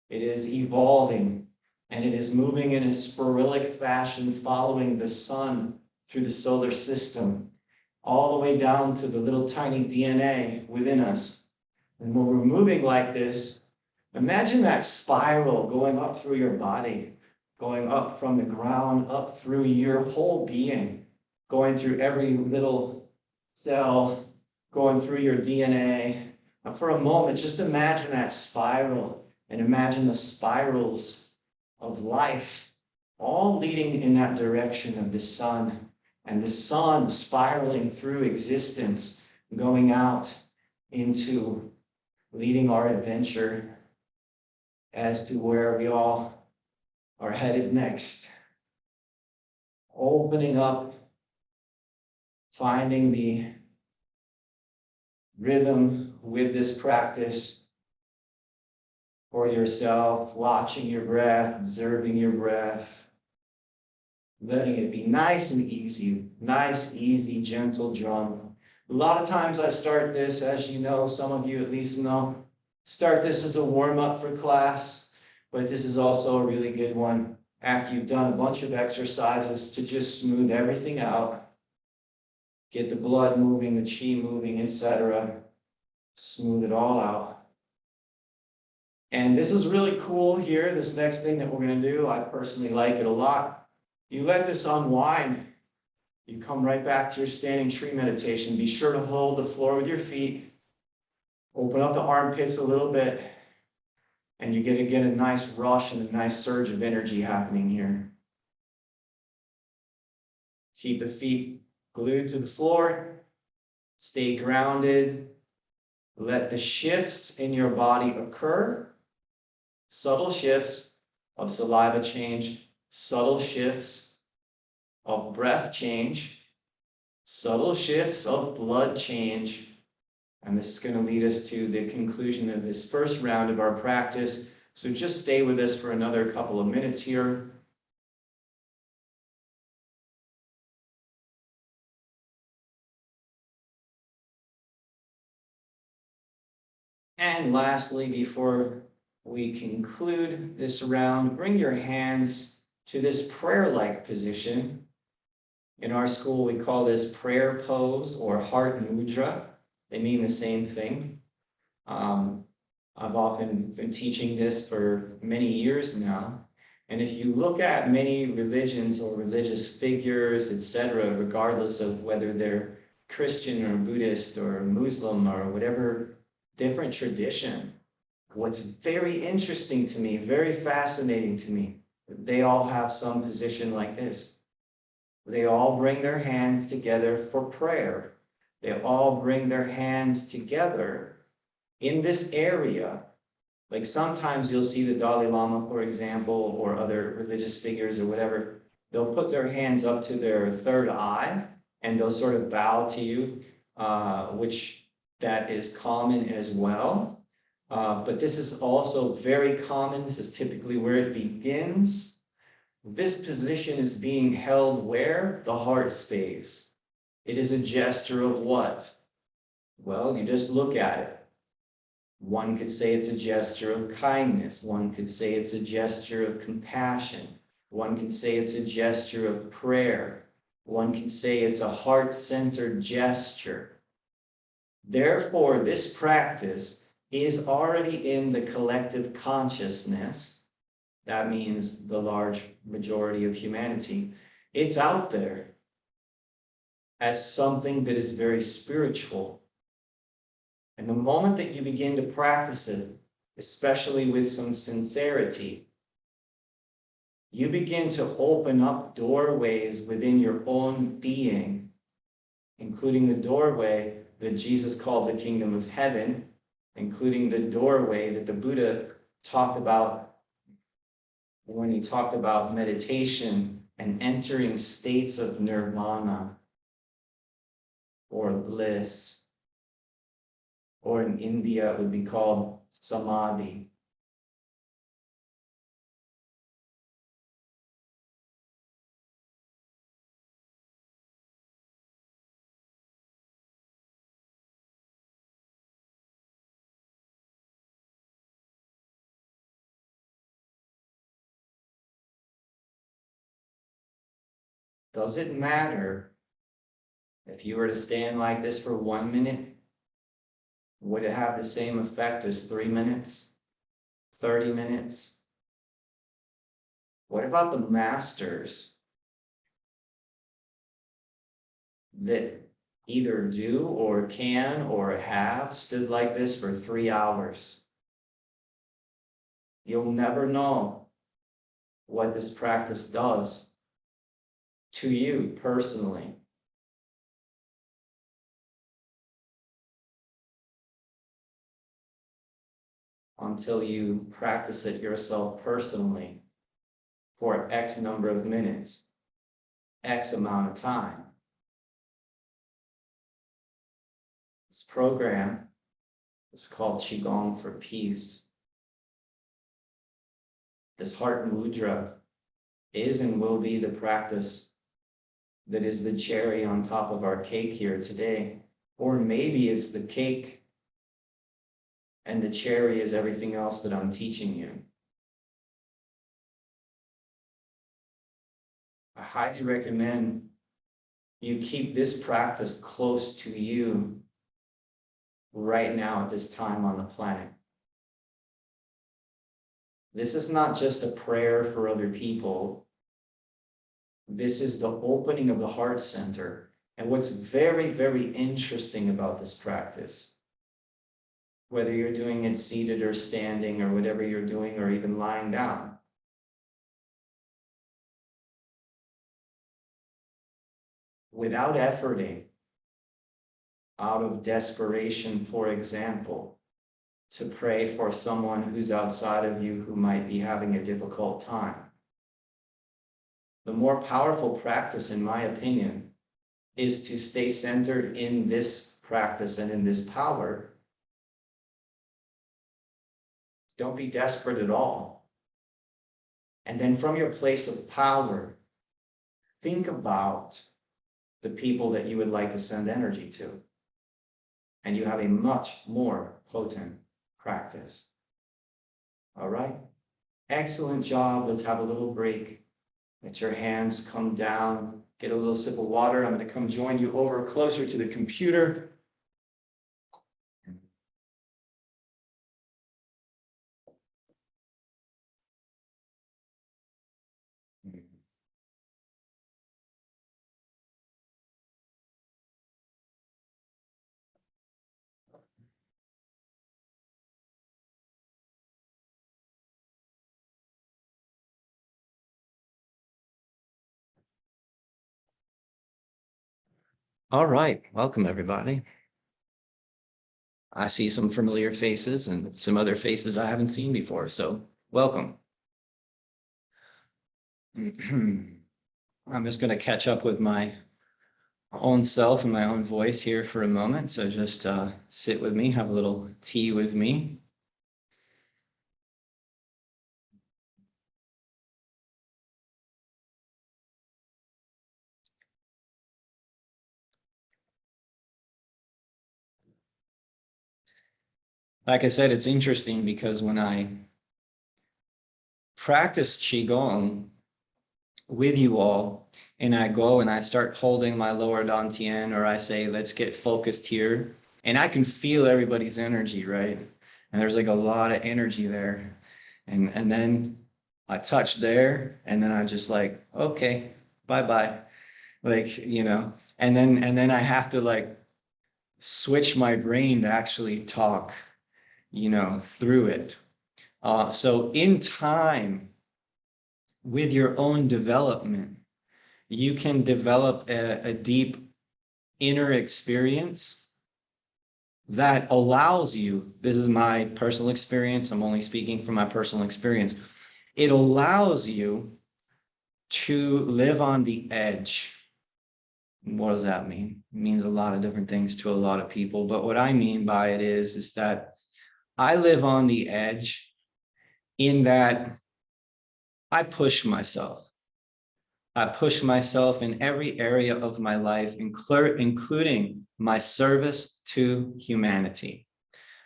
It is evolving, and it is moving in a sporadic fashion, following the sun through the solar system, all the way down to the little tiny DNA within us. And when we're moving like this, imagine that spiral going up through your body, going up from the ground, up through your whole being, going through every little cell, going through your DNA. Now for a moment, just imagine that spiral, and imagine the spirals of life, all leading in that direction of the sun, and the sun spiraling through existence, going out into leading our adventure as to where we all are headed next. Opening up, finding the rhythm with this practice for yourself, watching your breath, observing your breath, letting it be nice and easy, nice, easy, gentle drum. A lot of times I start this, as you know, some of you at least know, start this as a warm-up for class, but this is also a really good one after you've done a bunch of exercises to just smooth everything out, get the blood moving, the qi moving, etc. Smooth it all out. And this is really cool here, this next thing that we're going to do. I personally like it a lot. You let this unwind. You come right back to your standing tree meditation. Be sure to hold the floor with your feet. Open up the armpits a little bit, and you're gonna get a nice rush and a nice surge of energy happening here. Keep the feet glued to the floor. Stay grounded. Let the shifts in your body occur. Subtle shifts of saliva change, subtle shifts of breath change, subtle shifts of blood change. And this is going to lead us to the conclusion of this first round of our practice. So just stay with us for another couple of minutes here. And lastly, before we conclude this round, bring your hands to this prayer-like position. In our school, we call this prayer pose or heart mudra. They mean the same thing. I've often been teaching this for many years now. And if you look at many religions or religious figures, etc., regardless of whether they're Christian or Buddhist or Muslim or whatever different tradition, what's very interesting to me, very fascinating to me, they all have some position like this. They all bring their hands together for prayer. They all bring their hands together in this area. Like sometimes you'll see the Dalai Lama, for example, or other religious figures or whatever, they'll put their hands up to their third eye and they'll sort of bow to you, which that is common as well. But this is also very common. This is typically where it begins. This position is being held where? The heart space. It is a gesture of what? Well, you just look at it. One could say it's a gesture of kindness. One could say it's a gesture of compassion. One could say it's a gesture of prayer. One could say it's a heart-centered gesture. Therefore, this practice is already in the collective consciousness. That means the large majority of humanity. It's out there as something that is very spiritual. And the moment that you begin to practice it, especially with some sincerity, you begin to open up doorways within your own being, including the doorway that Jesus called the kingdom of heaven, including the doorway that the Buddha talked about when he talked about meditation and entering states of nirvana or bliss, or in India it would be called samadhi. Does it matter if you were to stand like this for 1 minute? Would it have the same effect as 3 minutes? 30 minutes? What about the masters that either do or can or have stood like this for 3 hours? You'll never know what this practice does to you personally. Until you practice it yourself personally for X number of minutes, X amount of time. This program is called Qigong for Peace. This heart mudra is and will be the practice that is the cherry on top of our cake here today. Or maybe it's the cake and the cherry is everything else that I'm teaching you. I highly recommend you keep this practice close to you right now at this time on the planet. This is not just a prayer for other people. This is the opening of the heart center. And what's very, very interesting about this practice, whether you're doing it seated or standing or whatever you're doing, or even lying down. Without efforting, out of desperation, for example, to pray for someone who's outside of you who might be having a difficult time. The more powerful practice, in my opinion, is to stay centered in this practice and in this power. Don't be desperate at all. And then from your place of power, think about the people that you would like to send energy to. And you have a much more potent practice. All right? Excellent job. Let's have a little break. Let your hands come down. Get a little sip of water. I'm going to come join you over closer to the computer. All right, welcome everybody. I see some familiar faces and some other faces I haven't seen before, so welcome. I'm just going to catch up with my own self and my own voice here for a moment, so just sit with me, have a little tea with me. Like I said, it's interesting because when I practice Qigong with you all, and I go and I start holding my lower Dantien, or I say, let's get focused here, and I can feel everybody's energy, right? And there's like a lot of energy there. And then I touch there, and then I'm just like, okay, bye-bye. Like, you know, and then I have to like switch my brain to actually talk, you know, through it. So in time, with your own development, you can develop a deep inner experience that allows you, this is my personal experience, I'm only speaking from my personal experience, it allows you to live on the edge. What does that mean? It means a lot of different things to a lot of people, but what I mean by it is that I live on the edge in that I push myself. I push myself in every area of my life, including my service to humanity.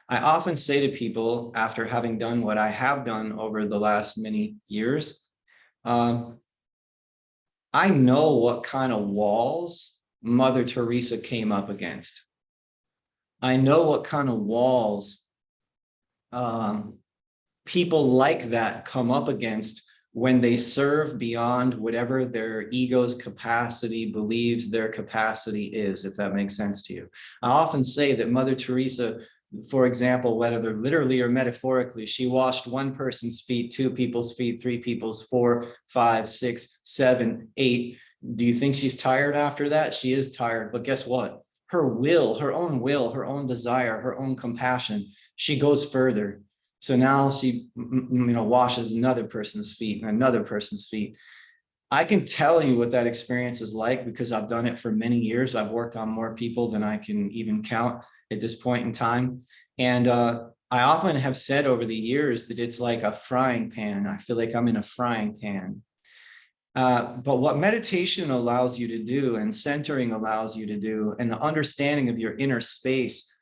I often say to people, after having done what I have done over the last many years, I know what kind of walls Mother Teresa came up against. I know what kind of walls people like that come up against when they serve beyond whatever their ego's capacity believes their capacity is, if that makes sense to you. I often say that Mother Teresa, for example, whether they're literally or metaphorically, she washed one person's feet, two people's feet, three people's, 4, 5, 6, 7, 8. Do you think she's tired after that? She is tired, but guess what? Her will, her own desire, her own compassion, she goes further. So now she, washes another person's feet and another person's feet. I can tell you what that experience is like because I've done it for many years. I've worked on more people than I can even count at this point in time. And I often have said over the years that it's like a frying pan. I feel like I'm in a frying pan. But what meditation allows you to do, and centering allows you to do, and the understanding of your inner space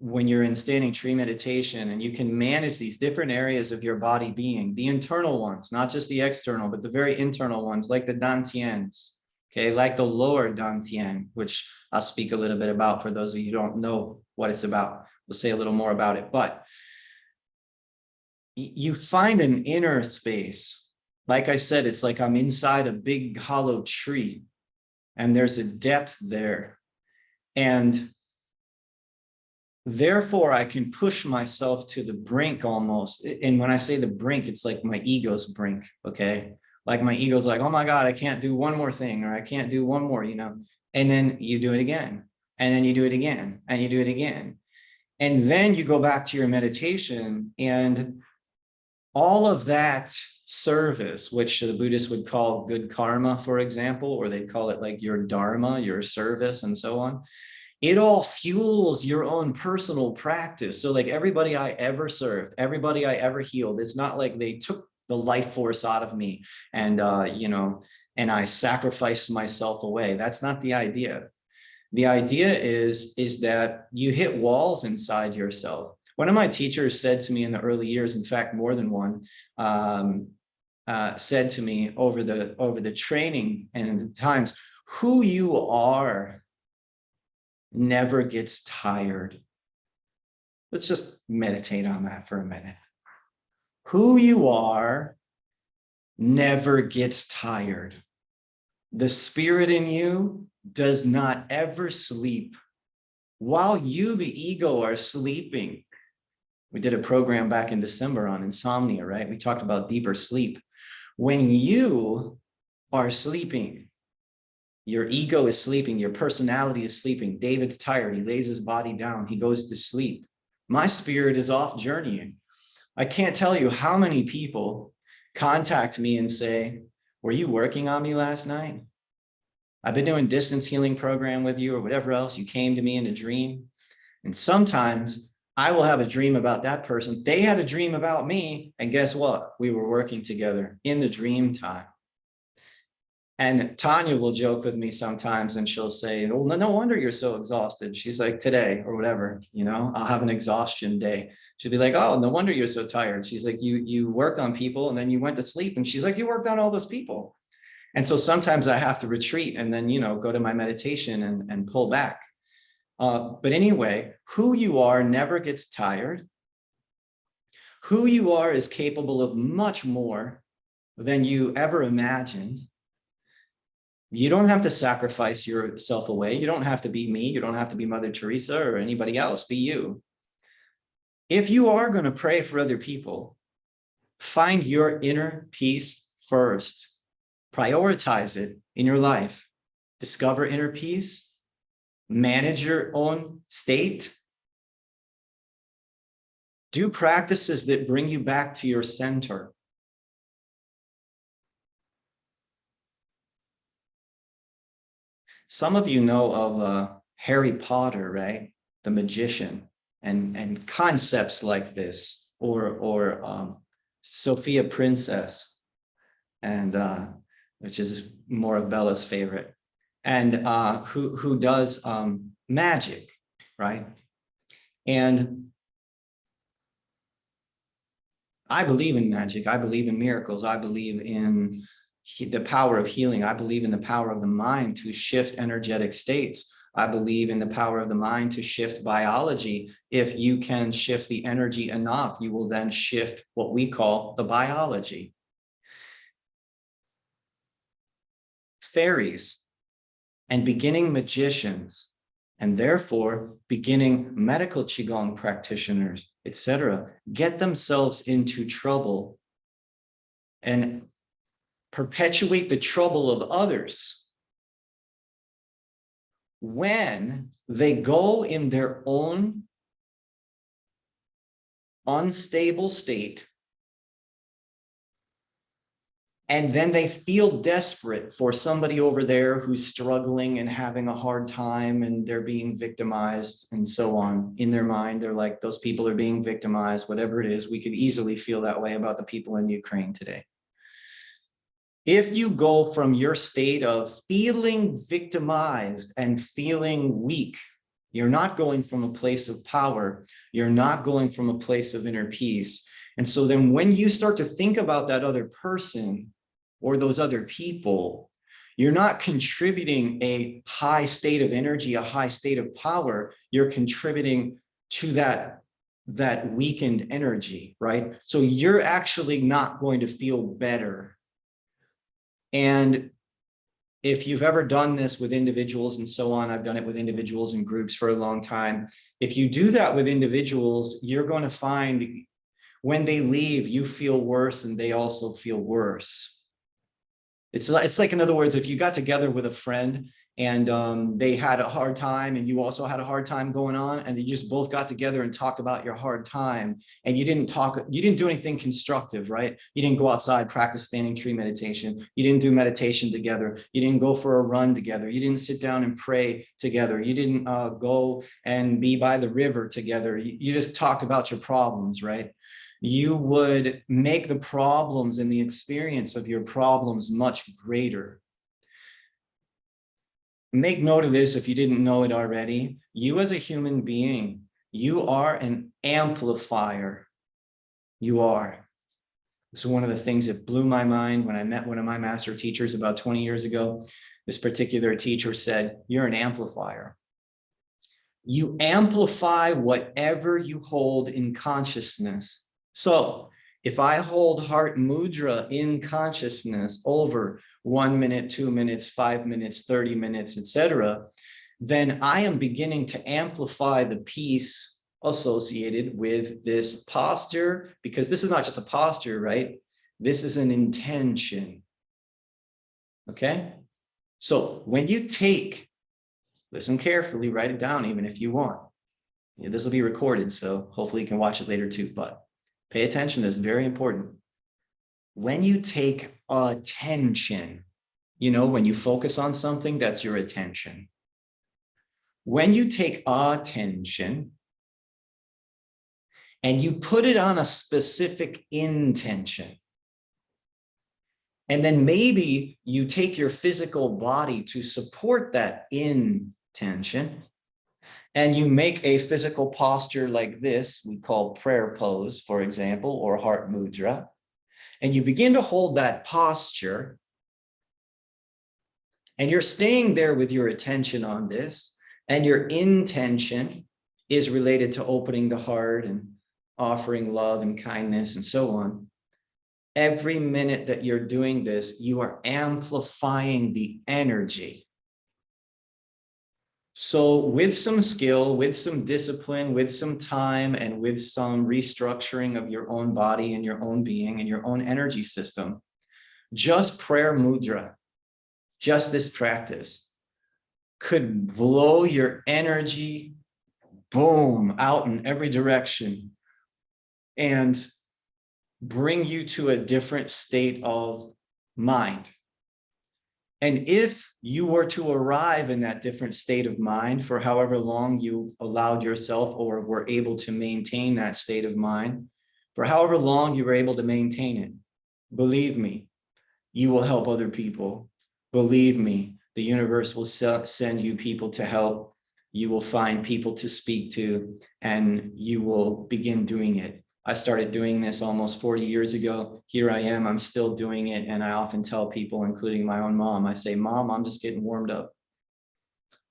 when you're in standing tree meditation, and you can manage these different areas of your body being, the internal ones, not just the external, but the very internal ones, like the Dantians, okay, like the Lord Dantien, which I'll speak a little bit about for those of you who don't know what it's about. We'll say a little more about it, but you find an inner space. Like I said, it's like I'm inside a big hollow tree, and there's a depth there. And Therefore, I can push myself to the brink almost. And when I say the brink, it's like my ego's brink, okay? Like my ego's like, oh my God, I can't do one more thing, or I can't do one more, you know? And then you do it again, and then you do it again, and you do it again. And then you go back to your meditation, and all of that service, which the Buddhists would call good karma, for example, or they'd call it like your dharma, your service, and so on. It all fuels your own personal practice. So like everybody I ever served, everybody I ever healed, it's not like they took the life force out of me and, you know, and I sacrificed myself away. That's not the idea. The idea is that you hit walls inside yourself. One of my teachers said to me in the early years, in fact, more than one, said to me over the training and the times, who you are never gets tired. Let's just meditate on that for a minute. Who you are never gets tired. The spirit in you does not ever sleep. While you, the ego, are sleeping. We did a program back in December on insomnia, right? We talked about deeper sleep. When you are sleeping, your ego is sleeping, your personality is sleeping. David's tired, he lays his body down, he goes to sleep. My spirit is off journeying. I can't tell you how many people contact me and say, were you working on me last night? I've been doing distance healing program with you or whatever else. You came to me in a dream. And sometimes I will have a dream about that person. They had a dream about me. And guess what? We were working together in the dream time. And Tanya will joke with me sometimes and she'll say, oh, no wonder you're so exhausted. She's like, today or whatever, you know, I'll have an exhaustion day. She'll be like, oh, no wonder you're so tired. She's like, you worked on people and then you went to sleep. And she's like, you worked on all those people. And so sometimes I have to retreat and then, you know, go to my meditation and pull back. But anyway, who you are never gets tired. Who you are is capable of much more than you ever imagined. You don't have to sacrifice yourself away. You don't have to be me. You don't have to be Mother Teresa or anybody else. Be you. If you are going to pray for other people, find your inner peace first. Prioritize it in your life. Discover inner peace. Manage your own state. Do practices that bring you back to your center. Some of you know of Harry Potter, right? The magician, and concepts like this, or Sophia Princess, and which is more of Bella's favorite, and who does magic, right? And I believe in magic. I believe in miracles. I believe in the power of healing. I believe in the power of the mind to shift energetic states. I believe in the power of the mind to shift biology. If you can shift the energy enough, you will then shift what we call the biology. Fairies and beginning magicians, and therefore beginning medical Qigong practitioners, etc., get themselves into trouble and perpetuate the trouble of others when they go in their own unstable state, and then they feel desperate for somebody over there who's struggling and having a hard time and they're being victimized and so on. In their mind, they're like, those people are being victimized, whatever it is. We could easily feel that way about the people in Ukraine today. If you go from your state of feeling victimized and feeling weak, you're not going from a place of power. You're not going from a place of inner peace. And so then when you start to think about that other person or those other people, you're not contributing a high state of energy, a high state of power. You're contributing to that weakened energy, right? So you're actually not going to feel better. And if you've ever done this with individuals and so on, I've done it with individuals and groups for a long time. If you do that with individuals, you're going to find when they leave, you feel worse and they also feel worse. It's like, in other words, if you got together with a friend and they had a hard time and you also had a hard time going on, and you just both got together and talked about your hard time, and you didn't do anything constructive, right? You didn't go outside, practice standing tree meditation. You didn't do meditation together. You didn't go for a run together. You didn't sit down and pray together. You didn't go and be by the river together. You just talked about your problems, right? You would make the problems and the experience of your problems much greater. Make note of this if you didn't know it already. You as a human being, you are an amplifier. You are. This is one of the things that blew my mind when I met one of my master teachers about 20 years ago. This particular teacher said, "You're an amplifier. You amplify whatever you hold in consciousness." So if I hold heart mudra in consciousness over 1 minute, 2 minutes, 5 minutes, 30 minutes, etc., then I am beginning to amplify the peace associated with this posture, because this is not just a posture, right? This is an intention. Okay? So when you take, listen carefully, write it down even if you want. Yeah, this will be recorded, so hopefully you can watch it later too, but pay attention, this is very important. When you take attention, you know, when you focus on something, that's your attention. When you take attention and you put it on a specific intention, and then maybe you take your physical body to support that intention, and you make a physical posture like this, we call prayer pose, for example, or heart mudra, and you begin to hold that posture, and you're staying there with your attention on this, and your intention is related to opening the heart and offering love and kindness and so on. Every minute that you're doing this, you are amplifying the energy. So with some skill, with some discipline, with some time, and with some restructuring of your own body and your own being and your own energy system, just prayer mudra, just this practice could blow your energy, boom, out in every direction and bring you to a different state of mind. And if you were to arrive in that different state of mind for however long you allowed yourself or were able to maintain that state of mind, for however long you were able to maintain it, believe me, you will help other people. Believe me, the universe will send you people to help. You will find people to speak to, and you will begin doing it. I started doing this almost 40 years ago. Here I am, I'm still doing it. And I often tell people, including my own mom, I say, "Mom, I'm just getting warmed up.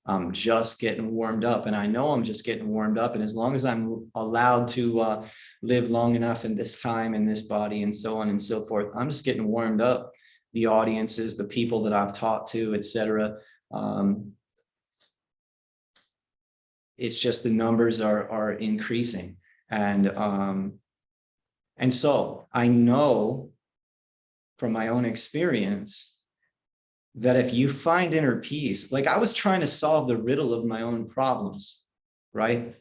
I'm just getting warmed up." And I know I'm just getting warmed up. And as long as I'm allowed to live long enough in this time, in this body, and so on and so forth, I'm just getting warmed up. The audiences, the people that I've taught to, etc. It's just the numbers are increasing. And so I know from my own experience that if you find inner peace, like I was trying to solve the riddle of my own problems, right?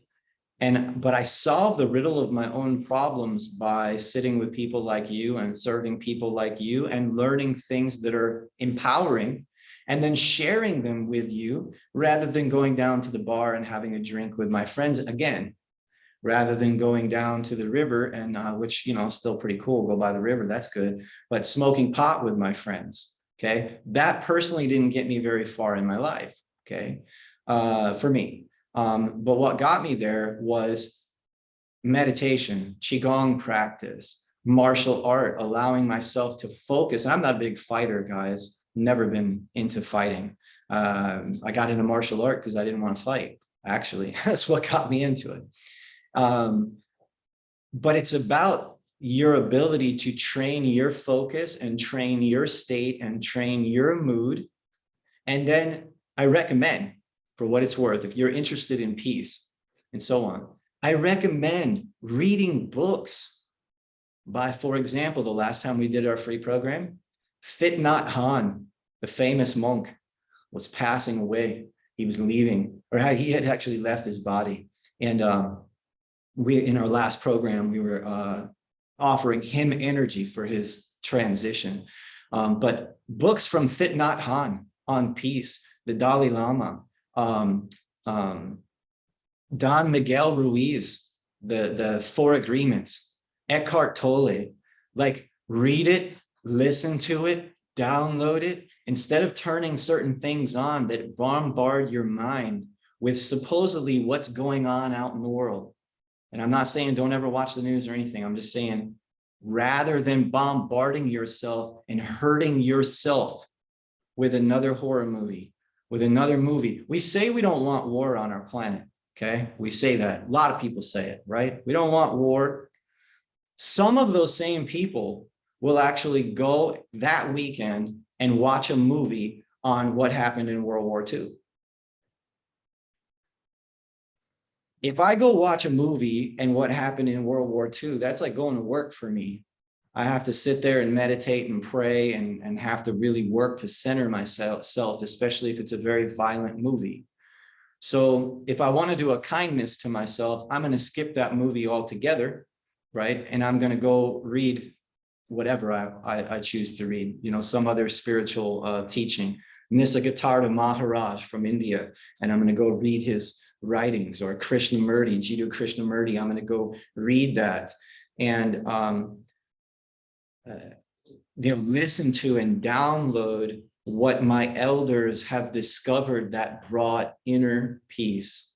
But I solved the riddle of my own problems by sitting with people like you and serving people like you and learning things that are empowering and then sharing them with you rather than going down to the bar and having a drink with my friends again. Rather than going down to the river and which, you know, still pretty cool, go by the river, that's good, but smoking pot with my friends, okay? That personally didn't get me very far in my life, okay, for me. But what got me there was meditation, Qigong practice, martial art, allowing myself to focus. I'm not a big fighter, guys, never been into fighting. I got into martial art because I didn't want to fight, actually. That's what got me into it. But it's about your ability to train your focus and train your state and train your mood And then I recommend, for what it's worth, if you're interested in peace and so on, I recommend reading books by, for example, the last time we did our free program, Thich Nhat Hanh, the famous monk, was passing away. He was leaving, or he had actually left his body. And in our last program, we were offering him energy for his transition. But books from Thich Nhat Hanh on peace, the Dalai Lama, Don Miguel Ruiz, the Four Agreements, Eckhart Tolle, like read it, listen to it, download it, instead of turning certain things on that bombard your mind with supposedly what's going on out in the world. And I'm not saying don't ever watch the news or anything. I'm just saying, rather than bombarding yourself and hurting yourself with another horror movie, with another movie. We say we don't want war on our planet, okay? We say that. A lot of people say it, right? We don't want war. Some of those same people will actually go that weekend and watch a movie on what happened in World War II. If I go watch a movie and what happened in World War II, that's like going to work for me. I have to sit there and meditate and pray and have to really work to center myself, especially if it's a very violent movie. So if I want to do a kindness to myself, I'm going to skip that movie altogether, right? And I'm going to go read whatever I choose to read, you know, some other spiritual teaching. Nisargadatta Maharaj from India, and I'm going to go read his writings, or Krishnamurti, Jiddu Krishnamurti. I'm going to go read that and listen to and download what my elders have discovered that brought inner peace.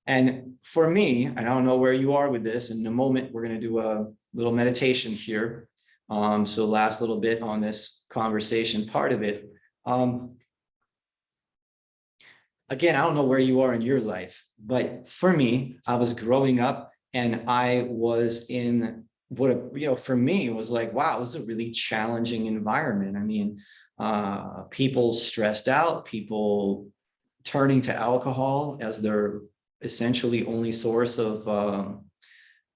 And for me, and I don't know where you are with this, in a moment we're going to do a little meditation here. So last little bit on this conversation part of it. Again, I don't know where you are in your life, but for me, I was growing up and I was in for me, it was like, wow, this is a really challenging environment. I mean, people stressed out, people turning to alcohol as their essentially only source of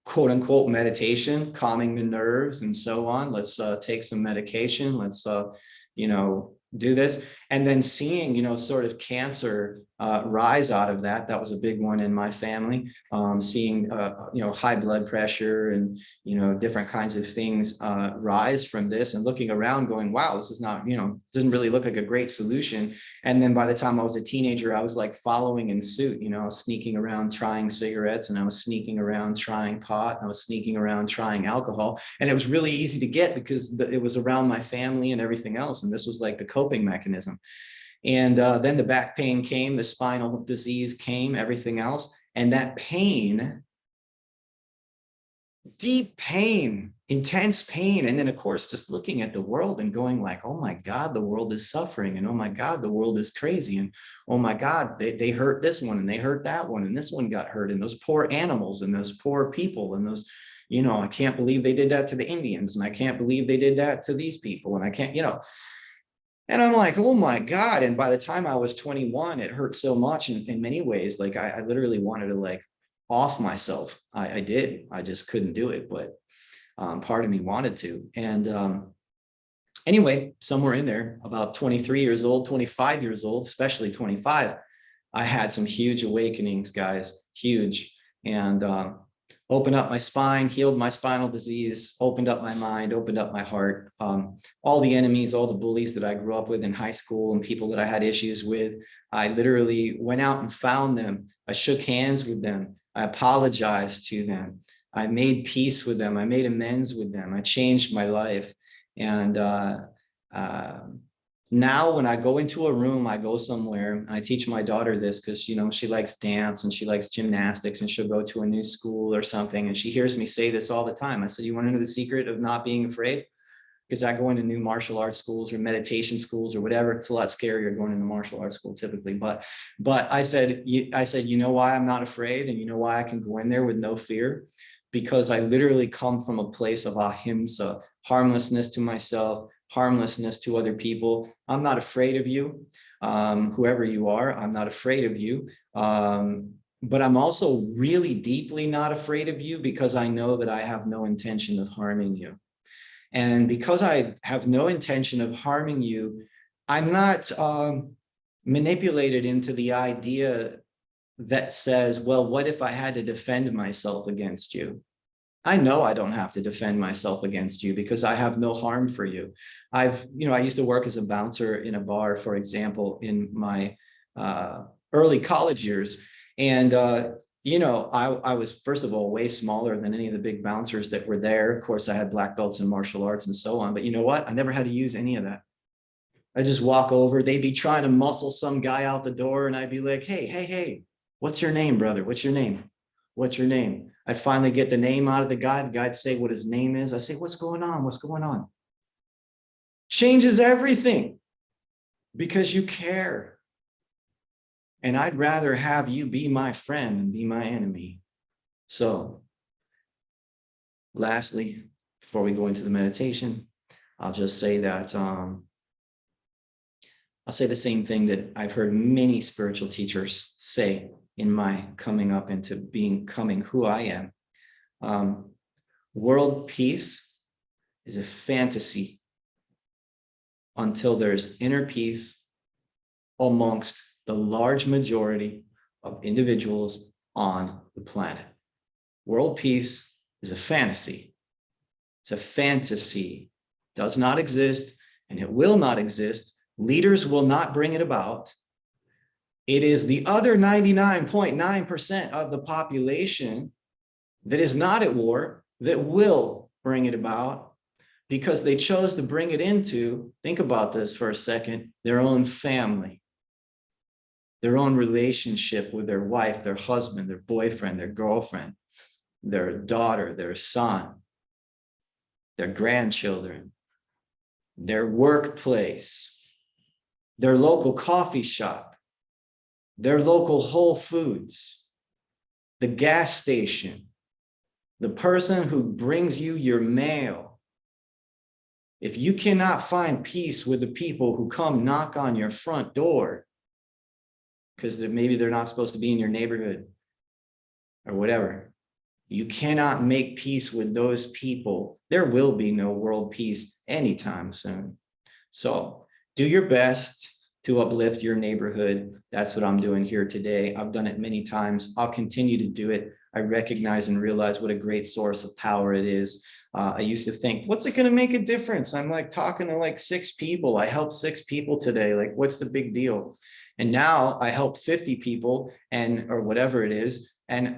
quote unquote meditation, calming the nerves and so on. Let's take some medication. Let's, do this. And then seeing, sort of cancer rise out of that. That was a big one in my family. Seeing, high blood pressure and, different kinds of things rise from this, and looking around going, wow, this is not, doesn't really look like a great solution. And then by the time I was a teenager, I was like following in suit, I was sneaking around trying cigarettes, and I was sneaking around trying pot, and I was sneaking around trying alcohol. And it was really easy to get because it was around my family and everything else. And this was like the coping mechanism. And then the back pain came, the spinal disease came, everything else. And that pain, deep pain, intense pain. And then of course, just looking at the world and going like, oh my God, the world is suffering. And oh my God, the world is crazy. And oh my God, they hurt this one and they hurt that one. And this one got hurt. And those poor animals and those poor people and those, I can't believe they did that to the Indians. And I can't believe they did that to these people. And I can't, And I'm like, oh my God. And by the time I was 21, it hurt so much in many ways. Like I literally wanted to like off myself. I did. I just couldn't do it. But part of me wanted to. And anyway, somewhere in there, about 23 years old, 25 years old, especially 25, I had some huge awakenings, guys, huge. And opened up my spine, healed my spinal disease, opened up my mind, opened up my heart. All the enemies, all the bullies that I grew up with in high school and people that I had issues with, I literally went out and found them. I shook hands with them. I apologized to them. I made peace with them. I made amends with them. I changed my life. And now when I go into a room, I go somewhere, and I teach my daughter this because, she likes dance and she likes gymnastics, and she'll go to a new school or something. And she hears me say this all the time. I said, you want to know the secret of not being afraid? Because I go into new martial arts schools or meditation schools or whatever. It's a lot scarier going into martial arts school typically. But I said, you know why I'm not afraid? And you know why I can go in there with no fear? Because I literally come from a place of ahimsa, harmlessness to myself, harmlessness to other people. I'm not afraid of you. Whoever you are, I'm not afraid of you. But I'm also really deeply not afraid of you because I know that I have no intention of harming you. And because I have no intention of harming you, I'm not manipulated into the idea that says, well, what if I had to defend myself against you? I know I don't have to defend myself against you because I have no harm for you. I used to work as a bouncer in a bar, for example, in my early college years. And, I was, first of all, way smaller than any of the big bouncers that were there. Of course, I had black belts in martial arts and so on. But you know what? I never had to use any of that. I just walk over. They'd be trying to muscle some guy out the door. And I'd be like, hey, what's your name, brother? What's your name? What's your name? I'd finally get the name out of the guy. The guy'd say what his name is. I say, what's going on? What's going on? Changes everything because you care. And I'd rather have you be my friend than be my enemy. So lastly, before we go into the meditation, I'll just say that I'll say the same thing that I've heard many spiritual teachers say in my coming up into becoming who I am. World peace is a fantasy until there's inner peace amongst the large majority of individuals on the planet. World peace is a fantasy. It's a fantasy. It does not exist, and it will not exist. Leaders will not bring it about. It is the other 99.9% of the population that is not at war that will bring it about because they chose to bring it into, think about this for a second, their own family, their own relationship with their wife, their husband, their boyfriend, their girlfriend, their daughter, their son, their grandchildren, their workplace, their local coffee shop, their local Whole Foods, the gas station, the person who brings you your mail. If you cannot find peace with the people who come knock on your front door, because maybe they're not supposed to be in your neighborhood or whatever, you cannot make peace with those people. There will be no world peace anytime soon. So do your best to uplift your neighborhood. That's what I'm doing here today. I've done it many times. I'll continue to do it. I recognize and realize what a great source of power it is. I used to think, what's it going to make a difference? I'm like talking to like 6 people. I helped 6 people today. Like, what's the big deal? And now I help 50 people or whatever it is. And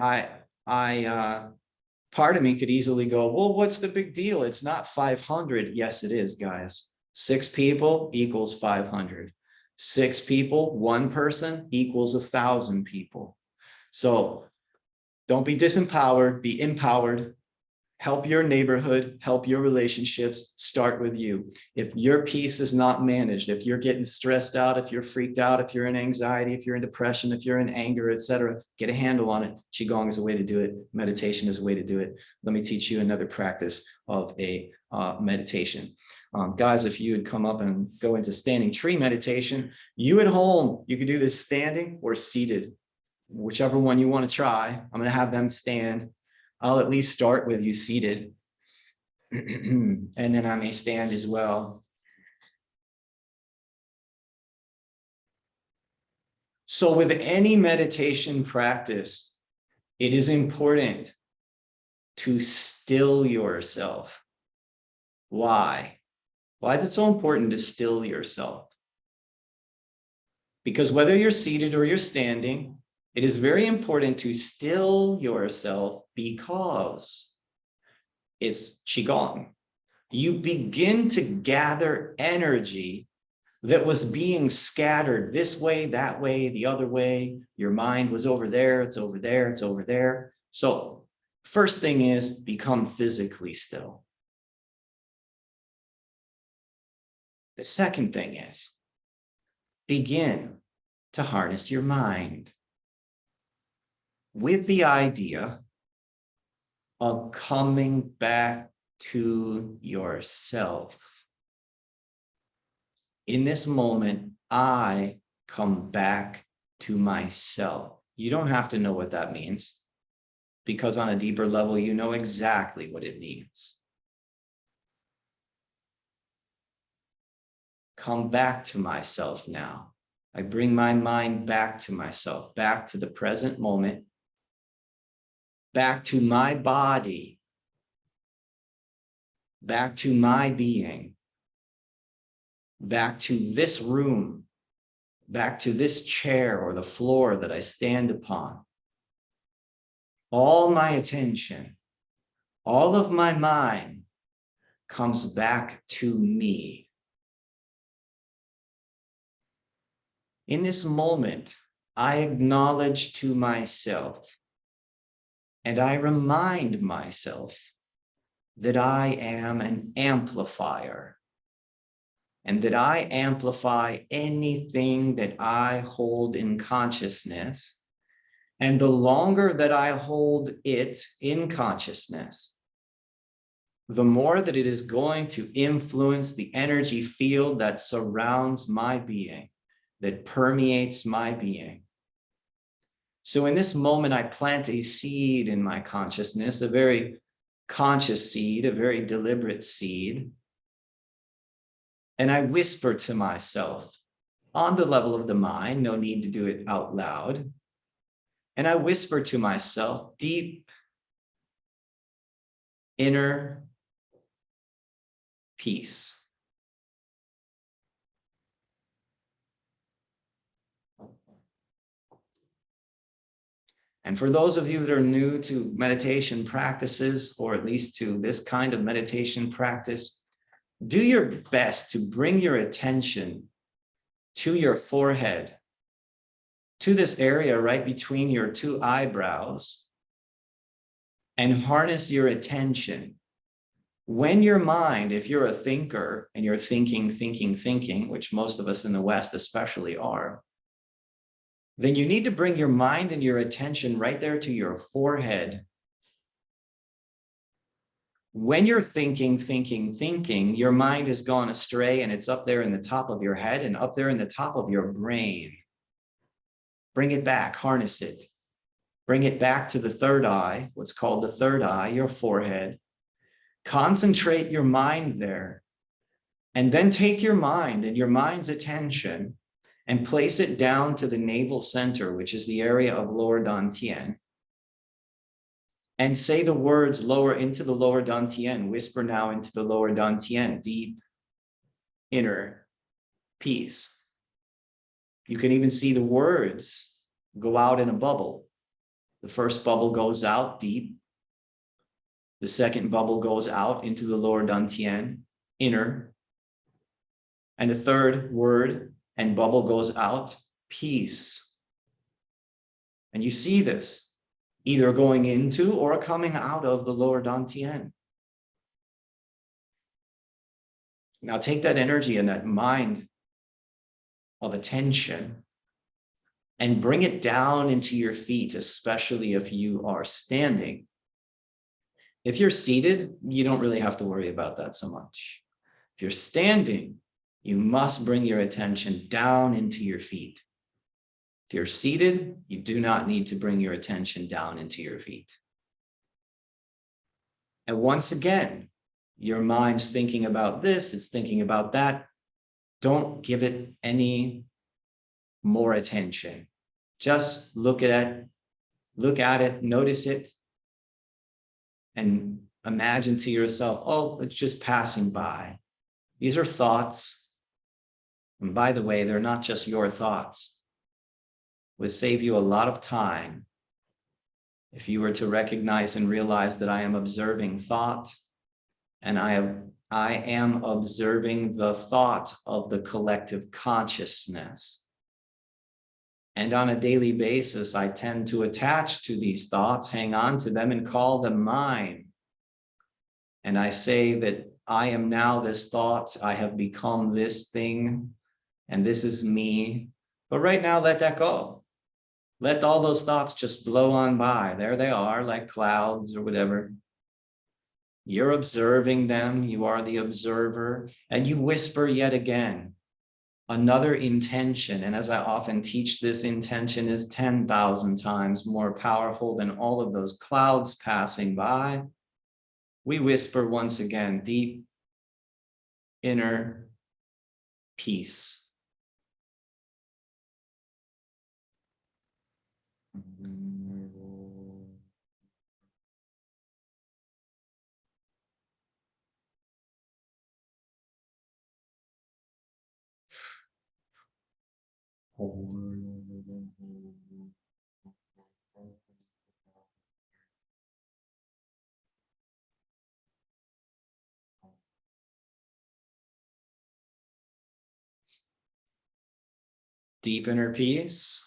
part of me could easily go, well, what's the big deal? It's not 500. Yes, it is, guys. 6 people equals 500. 6 people, 1 person equals 1,000 people. So don't be disempowered, be empowered. Help your neighborhood, help your relationships, start with you. If your peace is not managed, if you're getting stressed out, if you're freaked out, if you're in anxiety, if you're in depression, if you're in anger, etc., get a handle on it. Qigong is a way to do it. Meditation is a way to do it. Let me teach you another practice of a meditation. Guys, if you would come up and go into standing tree meditation, you at home, you can do this standing or seated, whichever one you want to try. I'm going to have them stand. I'll at least start with you seated, and then I may stand as well. So with any meditation practice, it is important to still yourself. Why? Why is it so important to still yourself? Because whether you're seated or you're standing, it is very important to still yourself because it's Qigong. You begin to gather energy that was being scattered this way, that way, the other way. Your mind was over there, it's over there, it's over there. So first thing is become physically still. The second thing is begin to harness your mind with the idea of coming back to yourself. In this moment, I come back to myself. You don't have to know what that means, because on a deeper level, you know exactly what it means. Come back to myself now. I bring my mind back to myself, back to the present moment, back to my body, back to my being, back to this room, back to this chair or the floor that I stand upon. All my attention, all of my mind comes back to me. In this moment, I acknowledge to myself and I remind myself that I am an amplifier and that I amplify anything that I hold in consciousness. And the longer that I hold it in consciousness, the more that it is going to influence the energy field that surrounds my being, that permeates my being. So in this moment, I plant a seed in my consciousness, a very conscious seed, a very deliberate seed. And I whisper to myself on the level of the mind, no need to do it out loud. And I whisper to myself, deep inner peace. And for those of you that are new to meditation practices, or at least to this kind of meditation practice, do your best to bring your attention to your forehead, to this area right between your two eyebrows, and harness your attention. When your mind, if you're a thinker and you're thinking, which most of us in the West especially are, then you need to bring your mind and your attention right there to your forehead. When you're thinking, your mind has gone astray and it's up there in the top of your head and up there in the top of your brain. Bring it back, harness it. Bring it back to the third eye, what's called the third eye, your forehead. Concentrate your mind there. And then take your mind and your mind's attention and place it down to the navel center, which is the area of Lord Dantien. And say the words lower into the lower Dantien. Whisper now into the lower Dantien, deep inner peace. You can even see the words go out in a bubble. The first bubble goes out deep. The second bubble goes out into the lower Dantien, inner. And the third word and bubble goes out, peace. And you see this either going into or coming out of the lower Dantien. Now take that energy and that mind of attention and bring it down into your feet, especially if you are standing. If you're seated, you don't really have to worry about that so much. If you're standing, you must bring your attention down into your feet. If you're seated, you do not need to bring your attention down into your feet. And once again, your mind's thinking about this, it's thinking about that. Don't give it any more attention. Just look at it, notice it, and imagine to yourself, oh, it's just passing by. These are thoughts. And by the way, they're not just your thoughts. It would save you a lot of time if you were to recognize and realize that I am observing thought, and I am observing the thought of the collective consciousness. And on a daily basis, I tend to attach to these thoughts, hang on to them, and call them mine. And I say that I am now this thought, I have become this thing, and this is me. But right now, let that go. Let all those thoughts just blow on by. There they are, like clouds or whatever. You're observing them, you are the observer, and you whisper yet again, Another intention, and as I often teach, this intention is 10,000 times more powerful than all of those clouds passing by. We whisper once again, deep inner peace. Deep inner peace.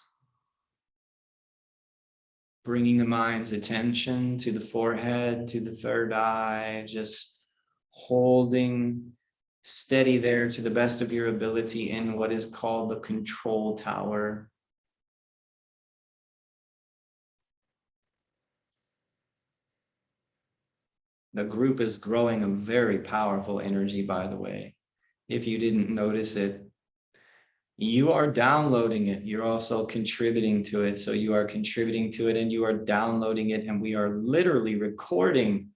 Bringing the mind's attention to the forehead, to the third eye, just holding steady there to the best of your ability in what is called the control tower. The group is growing a very powerful energy, by the way. If you didn't notice it, you are downloading it. You're also contributing to it. So you are contributing to it and you are downloading it. And we are literally recording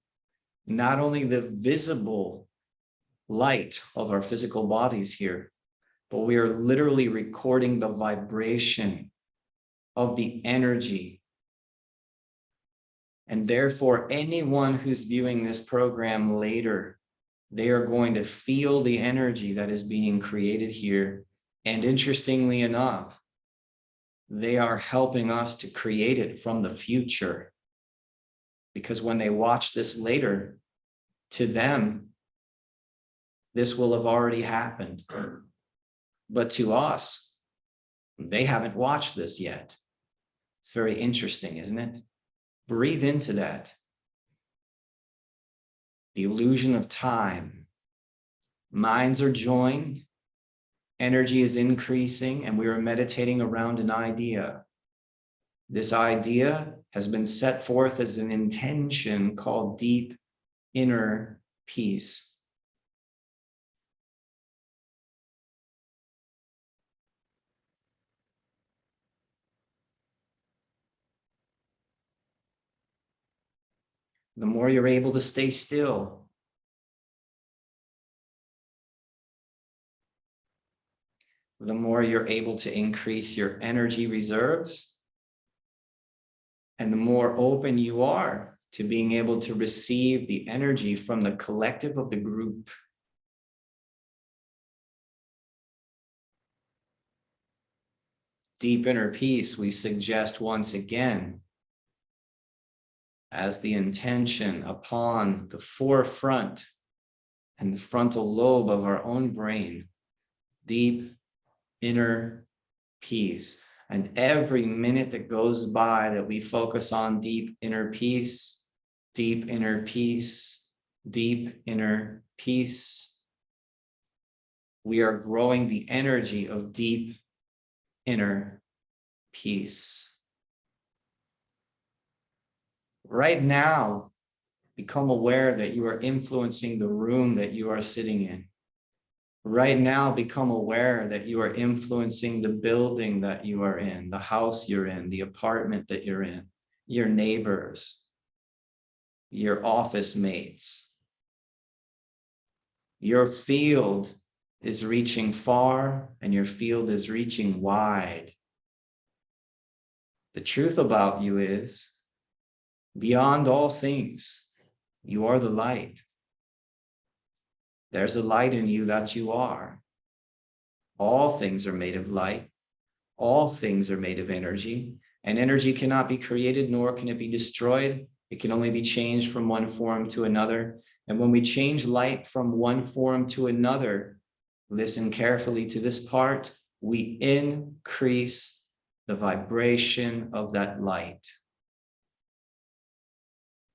not only the visible light of our physical bodies here, but we are literally recording the vibration of the energy. And therefore, anyone who's viewing this program later, they are going to feel the energy that is being created here. And interestingly enough, they are helping us to create it from the future. Because when they watch this later, to them, this will have already happened. But to us, they haven't watched this yet. It's very interesting, isn't it? Breathe into that. The illusion of time. Minds are joined. Energy is increasing, and we are meditating around an idea. This idea has been set forth as an intention called deep inner peace. The more you're able to stay still, the more you're able to increase your energy reserves, and the more open you are to being able to receive the energy from the collective of the group. Deep inner peace, we suggest once again, as the intention upon the forefront and the frontal lobe of our own brain, deep inner peace. And every minute that goes by that we focus on deep inner peace, deep inner peace, deep inner peace, we are growing the energy of deep inner peace. Right now, become aware that you are influencing the room that you are sitting in. Right now, become aware that you are influencing the building that you are in, the house you're in, the apartment that you're in, your neighbors, your office mates. Your field is reaching far and your field is reaching wide. The truth about you is, beyond all things, you are the light. There's a light in you that you are. All things are made of light. All things are made of energy, and energy cannot be created, nor can it be destroyed. It can only be changed from one form to another. And when we change light from one form to another, listen carefully to this part, we increase the vibration of that light.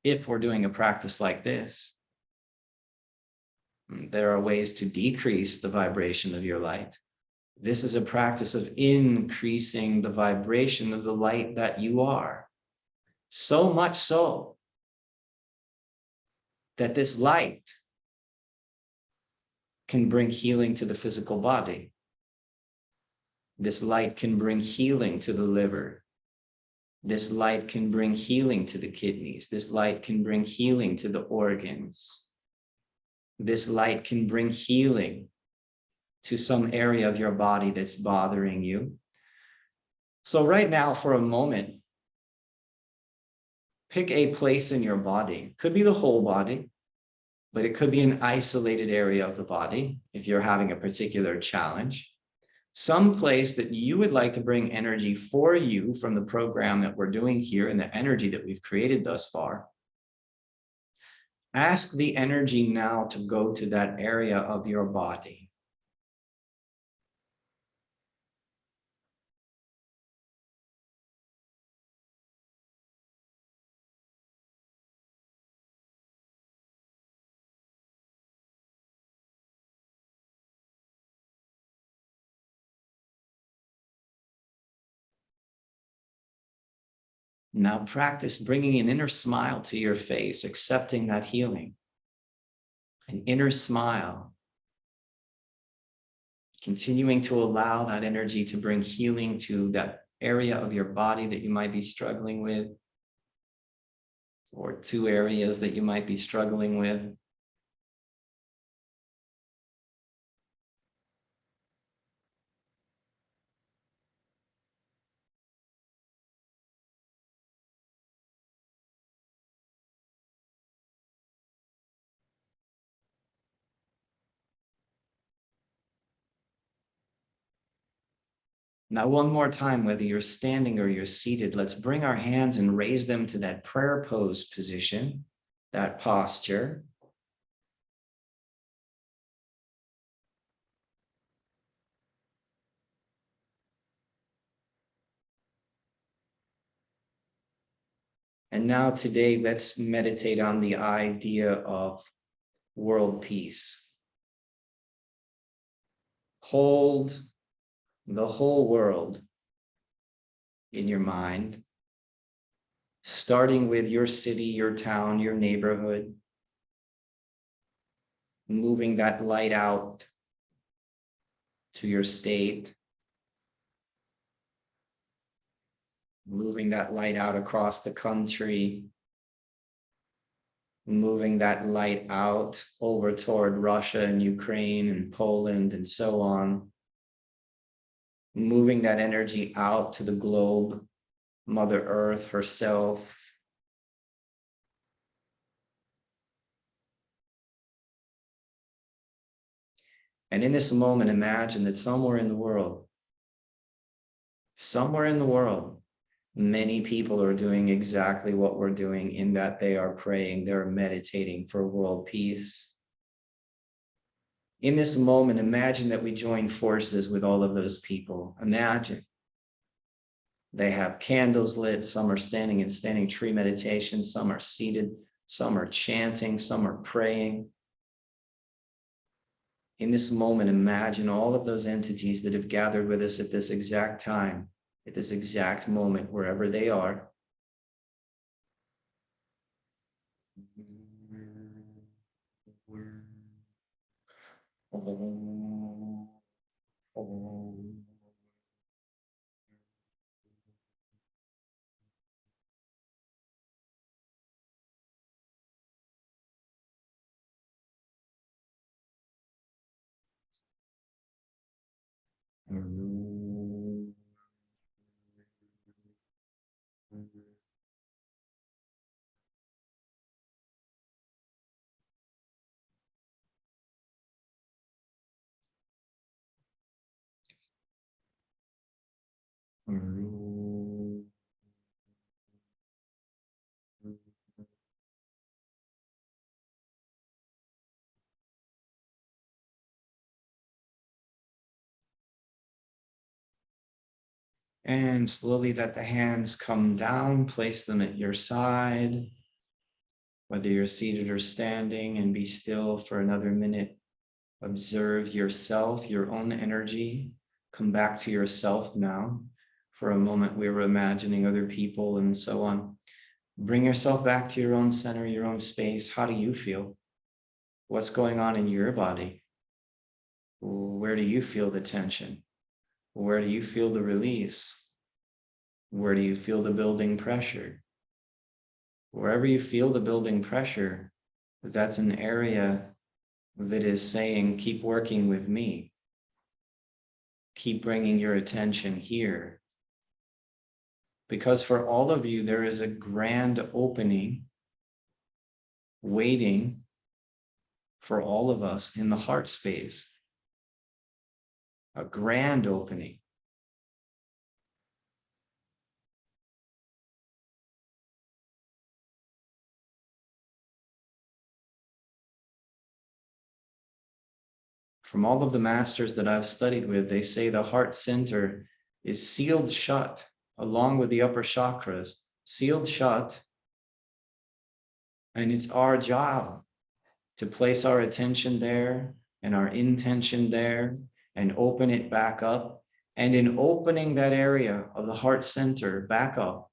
If we're doing a practice like this, there are ways to decrease the vibration of your light. This is a practice of increasing the vibration of the light that you are. So much so that this light can bring healing to the physical body. This light can bring healing to the liver. This light can bring healing to the kidneys. This light can bring healing to the organs. This light can bring healing to some area of your body that's bothering you. So right now, for a moment, pick a place in your body. Could be the whole body, but it could be an isolated area of the body if you're having a particular challenge. Some place that you would like to bring energy for you from the program that we're doing here and the energy that we've created thus far. Ask the energy now to go to that area of your body. Now practice bringing an inner smile to your face, accepting that healing. An inner smile. Continuing to allow that energy to bring healing to that area of your body that you might be struggling with, or two areas that you might be struggling with. Now, one more time, whether you're standing or you're seated, let's bring our hands and raise them to that prayer pose position, that posture. And now today, let's meditate on the idea of world peace. Hold the whole world in your mind, starting with your city, your town, your neighborhood, moving that light out to your state, moving that light out across the country, moving that light out over toward Russia and Ukraine and Poland and so on, moving that energy out to the globe, Mother Earth herself. And in this moment, imagine that somewhere in the world, many people are doing exactly what we're doing, in that they are praying, they're meditating for world peace. In this moment, imagine that we join forces with all of those people. Imagine they have candles lit, some are standing in standing tree meditation, some are seated, some are chanting, some are praying. In this moment, imagine all of those entities that have gathered with us at this exact time, at this exact moment, wherever they are. And slowly let the hands come down, place them at your side, whether you're seated or standing, and be still for another minute. Observe yourself, your own energy. Come back to yourself now. For a moment, we were imagining other people and so on. Bring yourself back to your own center, your own space. How do you feel? What's going on in your body? Where do you feel the tension? Where do you feel the release? Where do you feel the building pressure? Wherever you feel the building pressure, that's an area that is saying, keep working with me. Keep bringing your attention here. Because for all of you, there is a grand opening waiting for all of us in the heart space. A grand opening. From all of the masters that I've studied with, they say the heart center is sealed shut, along with the upper chakras, sealed shut. And it's our job to place our attention there and our intention there and open it back up. And in opening that area of the heart center back up,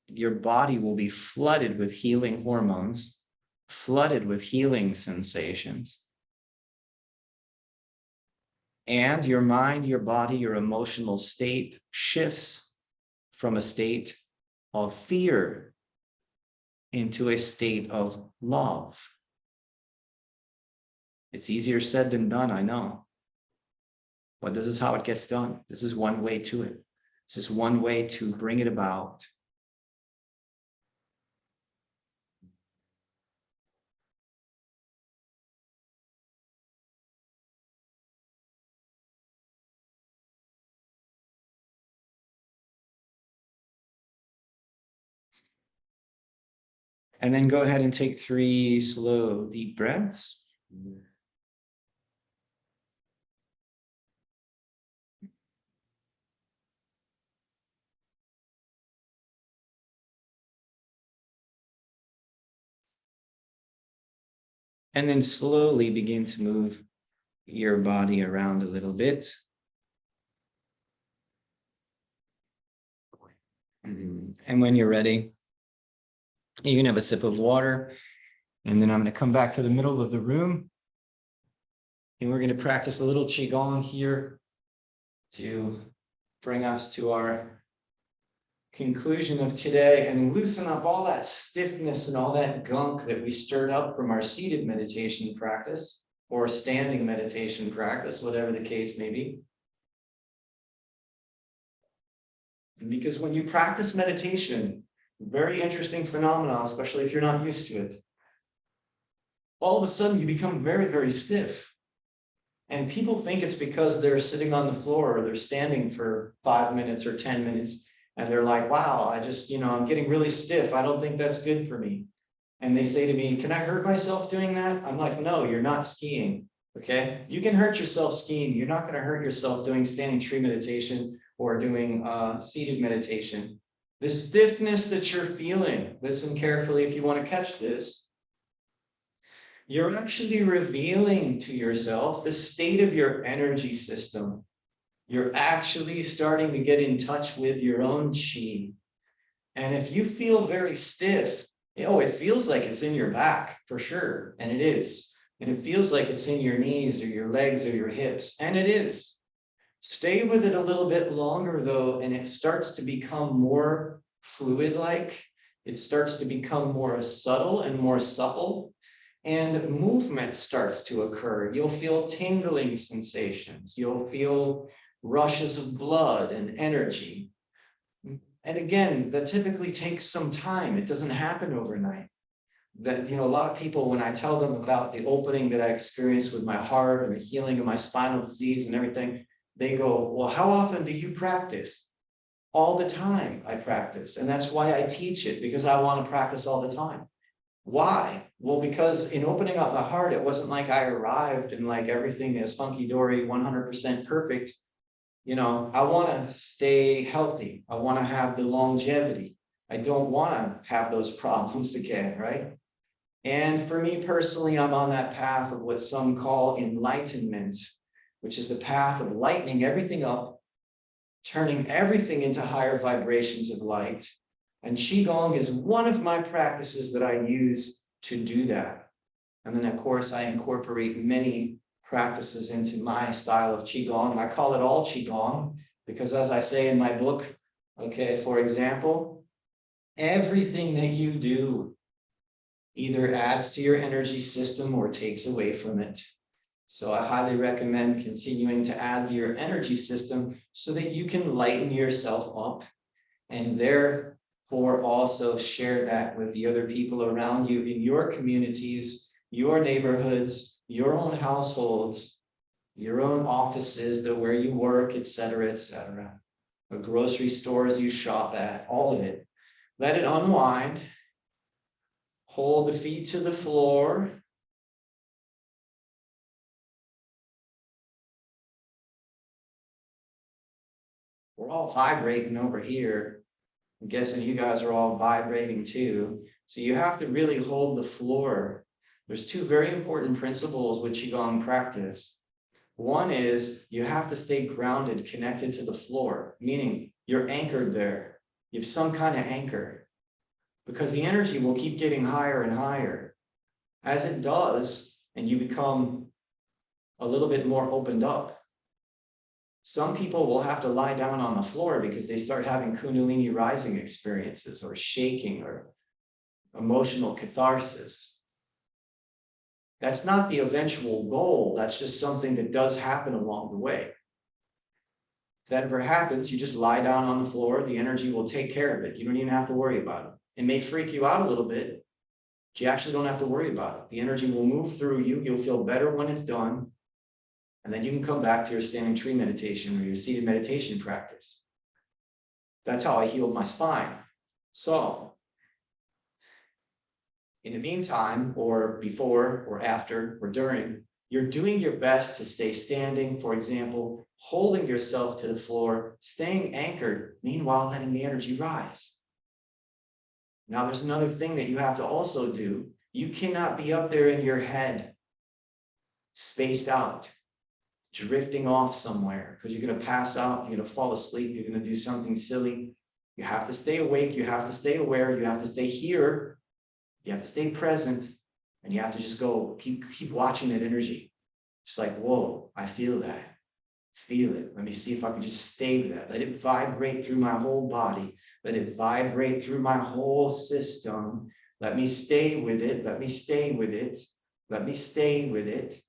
your body will be flooded with healing hormones, flooded with healing sensations. And your mind, your body, your emotional state shifts from a state of fear into a state of love. It's easier said than done, I know. But this is how it gets done. This is one way to it. This is one way to bring it about. And then go ahead and take 3 slow, deep breaths. And then slowly begin to move your body around a little bit. And when you're ready, you can have a sip of water. And then I'm going to come back to the middle of the room. And we're going to practice a little Qigong here to bring us to our conclusion of today and loosen up all that stiffness and all that gunk that we stirred up from our seated meditation practice or standing meditation practice, whatever the case may be. Because when you practice meditation, very interesting phenomenon, especially if you're not used to it, all of a sudden you become very, very stiff. And people think it's because they're sitting on the floor or they're standing for 5 minutes or 10 minutes. And they're like, wow, I'm getting really stiff. I don't think that's good for me. And they say to me, can I hurt myself doing that? I'm like, no, you're not skiing. Okay. You can hurt yourself skiing. You're not going to hurt yourself doing standing tree meditation or doing seated meditation. The stiffness that you're feeling, listen carefully if you want to catch this. You're actually revealing to yourself the state of your energy system. You're actually starting to get in touch with your own chi. And if you feel very stiff, it feels like it's in your back for sure. And it is. And it feels like it's in your knees or your legs or your hips. And it is. Stay with it a little bit longer though, and it starts to become more fluid-like. It starts to become more subtle and more supple. And movement starts to occur. You'll feel tingling sensations. You'll feel rushes of blood and energy. And again, that typically takes some time. It doesn't happen overnight. That, a lot of people, when I tell them about the opening that I experienced with my heart and the healing of my spinal disease and everything, they go, well, how often do you practice? All the time I practice. And that's why I teach it, because I want to practice all the time. Why? Well, because in opening up my heart, it wasn't like I arrived and like everything is hunky-dory, 100% perfect. I want to stay healthy. I want to have the longevity. I don't want to have those problems again, right? And for me personally, I'm on that path of what some call enlightenment, which is the path of lightening everything up, turning everything into higher vibrations of light. And Qigong is one of my practices that I use to do that. And then, of course, I incorporate many practices into my style of Qigong. I call it all Qigong because, as I say in my book, okay, for example, everything that you do either adds to your energy system or takes away from it. So I highly recommend continuing to add to your energy system so that you can lighten yourself up and therefore also share that with the other people around you in your communities, your neighborhoods, your own households, your own offices, where you work, etc., etc. The grocery stores you shop at, all of it. Let it unwind. Hold the feet to the floor. We're all vibrating over here. I'm guessing you guys are all vibrating too. So you have to really hold the floor. There's two very important principles with Qigong practice. One is you have to stay grounded, connected to the floor, meaning you're anchored there. You have some kind of anchor because the energy will keep getting higher and higher. As it does, and you become a little bit more opened up, some people will have to lie down on the floor because they start having Kundalini rising experiences or shaking or emotional catharsis. That's not the eventual goal. That's just something that does happen along the way. If that ever happens, you just lie down on the floor. The energy will take care of it. You don't even have to worry about it. It may freak you out a little bit, but you actually don't have to worry about it. The energy will move through you. You'll feel better when it's done. And then you can come back to your standing tree meditation or your seated meditation practice. That's how I healed my spine. So, in the meantime, or before, or after, or during, you're doing your best to stay standing, for example, holding yourself to the floor, staying anchored, meanwhile letting the energy rise. Now, there's another thing that you have to also do. You cannot be up there in your head, spaced out, drifting off somewhere, because you're going to pass out, you're going to fall asleep, you're going to do something silly. You have to stay awake, you have to stay aware, you have to stay here, you have to stay present, and you have to just go, keep watching that energy. Just like, whoa, I feel that. Feel it. Let me see if I can just stay with that. Let it vibrate through my whole body. Let it vibrate through my whole system. Let me stay with it. Let me stay with it. Let me stay with it.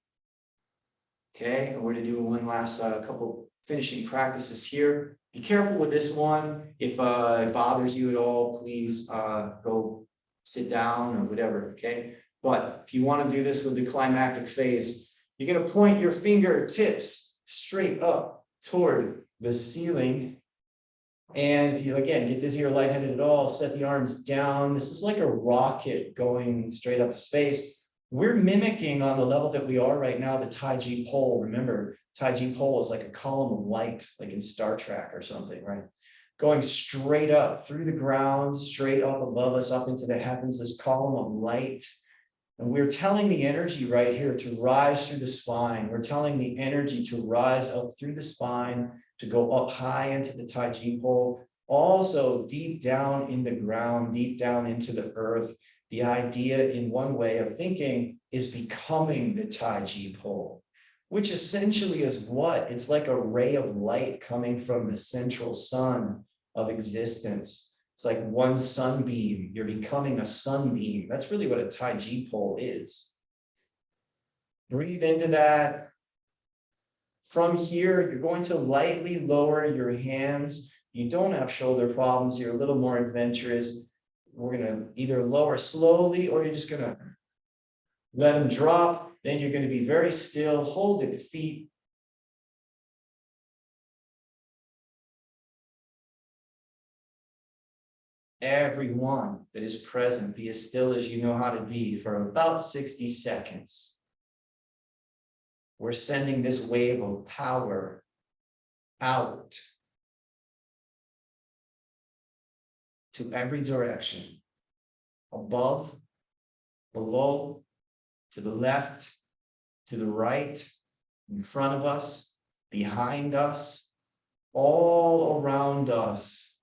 Okay, and we're going to do one last couple finishing practices here. Be careful with this one. If it bothers you at all, please go sit down or whatever, okay? But if you want to do this with the climactic phase, you're going to point your fingertips straight up toward the ceiling. And if you, again, get dizzy or lightheaded at all, set the arms down. This is like a rocket going straight up to space. We're mimicking on the level that we are right now, the Taiji Pole. Remember, Taiji Pole is like a column of light, like in Star Trek or something, right? Going straight up through the ground, straight up above us, up into the heavens, this column of light. And we're telling the energy right here to rise through the spine. We're telling the energy to rise up through the spine, to go up high into the Taiji Pole, also deep down in the ground, deep down into the earth. The idea in one way of thinking is becoming the Taiji Pole, which essentially is what? It's like a ray of light coming from the central sun of existence. It's like one sunbeam. You're becoming a sunbeam. That's really what a Taiji Pole is. Breathe into that. From here, you're going to lightly lower your hands. You don't have shoulder problems. You're a little more adventurous. We're going to either lower slowly or you're just going to let them drop. Then you're going to be very still. Hold at the feet. Everyone that is present, be as still as you know how to be for about 60 seconds. We're sending this wave of power out to every direction, above, below, to the left, to the right, in front of us, behind us, all around us,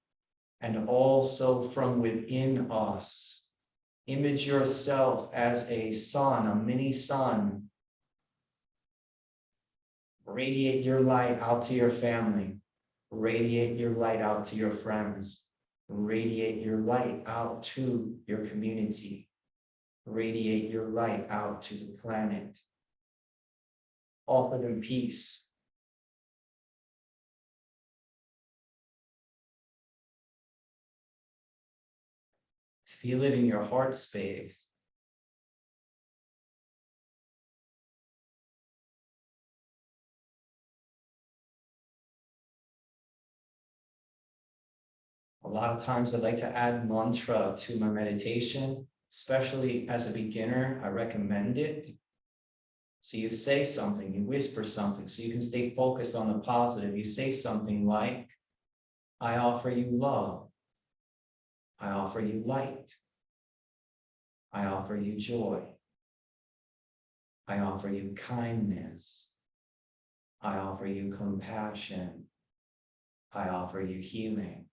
and also from within us. Image yourself as a sun, a mini sun, Radiate your light out to your family. Radiate your light out to your friends. Radiate your light out to your community. Radiate your light out to the planet. Offer them peace. Feel it in your heart space. A lot of times I like to add mantra to my meditation, especially as a beginner. I recommend it. So you say something, you whisper something, so you can stay focused on the positive. You say something like, I offer you love. I offer you light. I offer you joy. I offer you kindness. I offer you compassion. I offer you healing.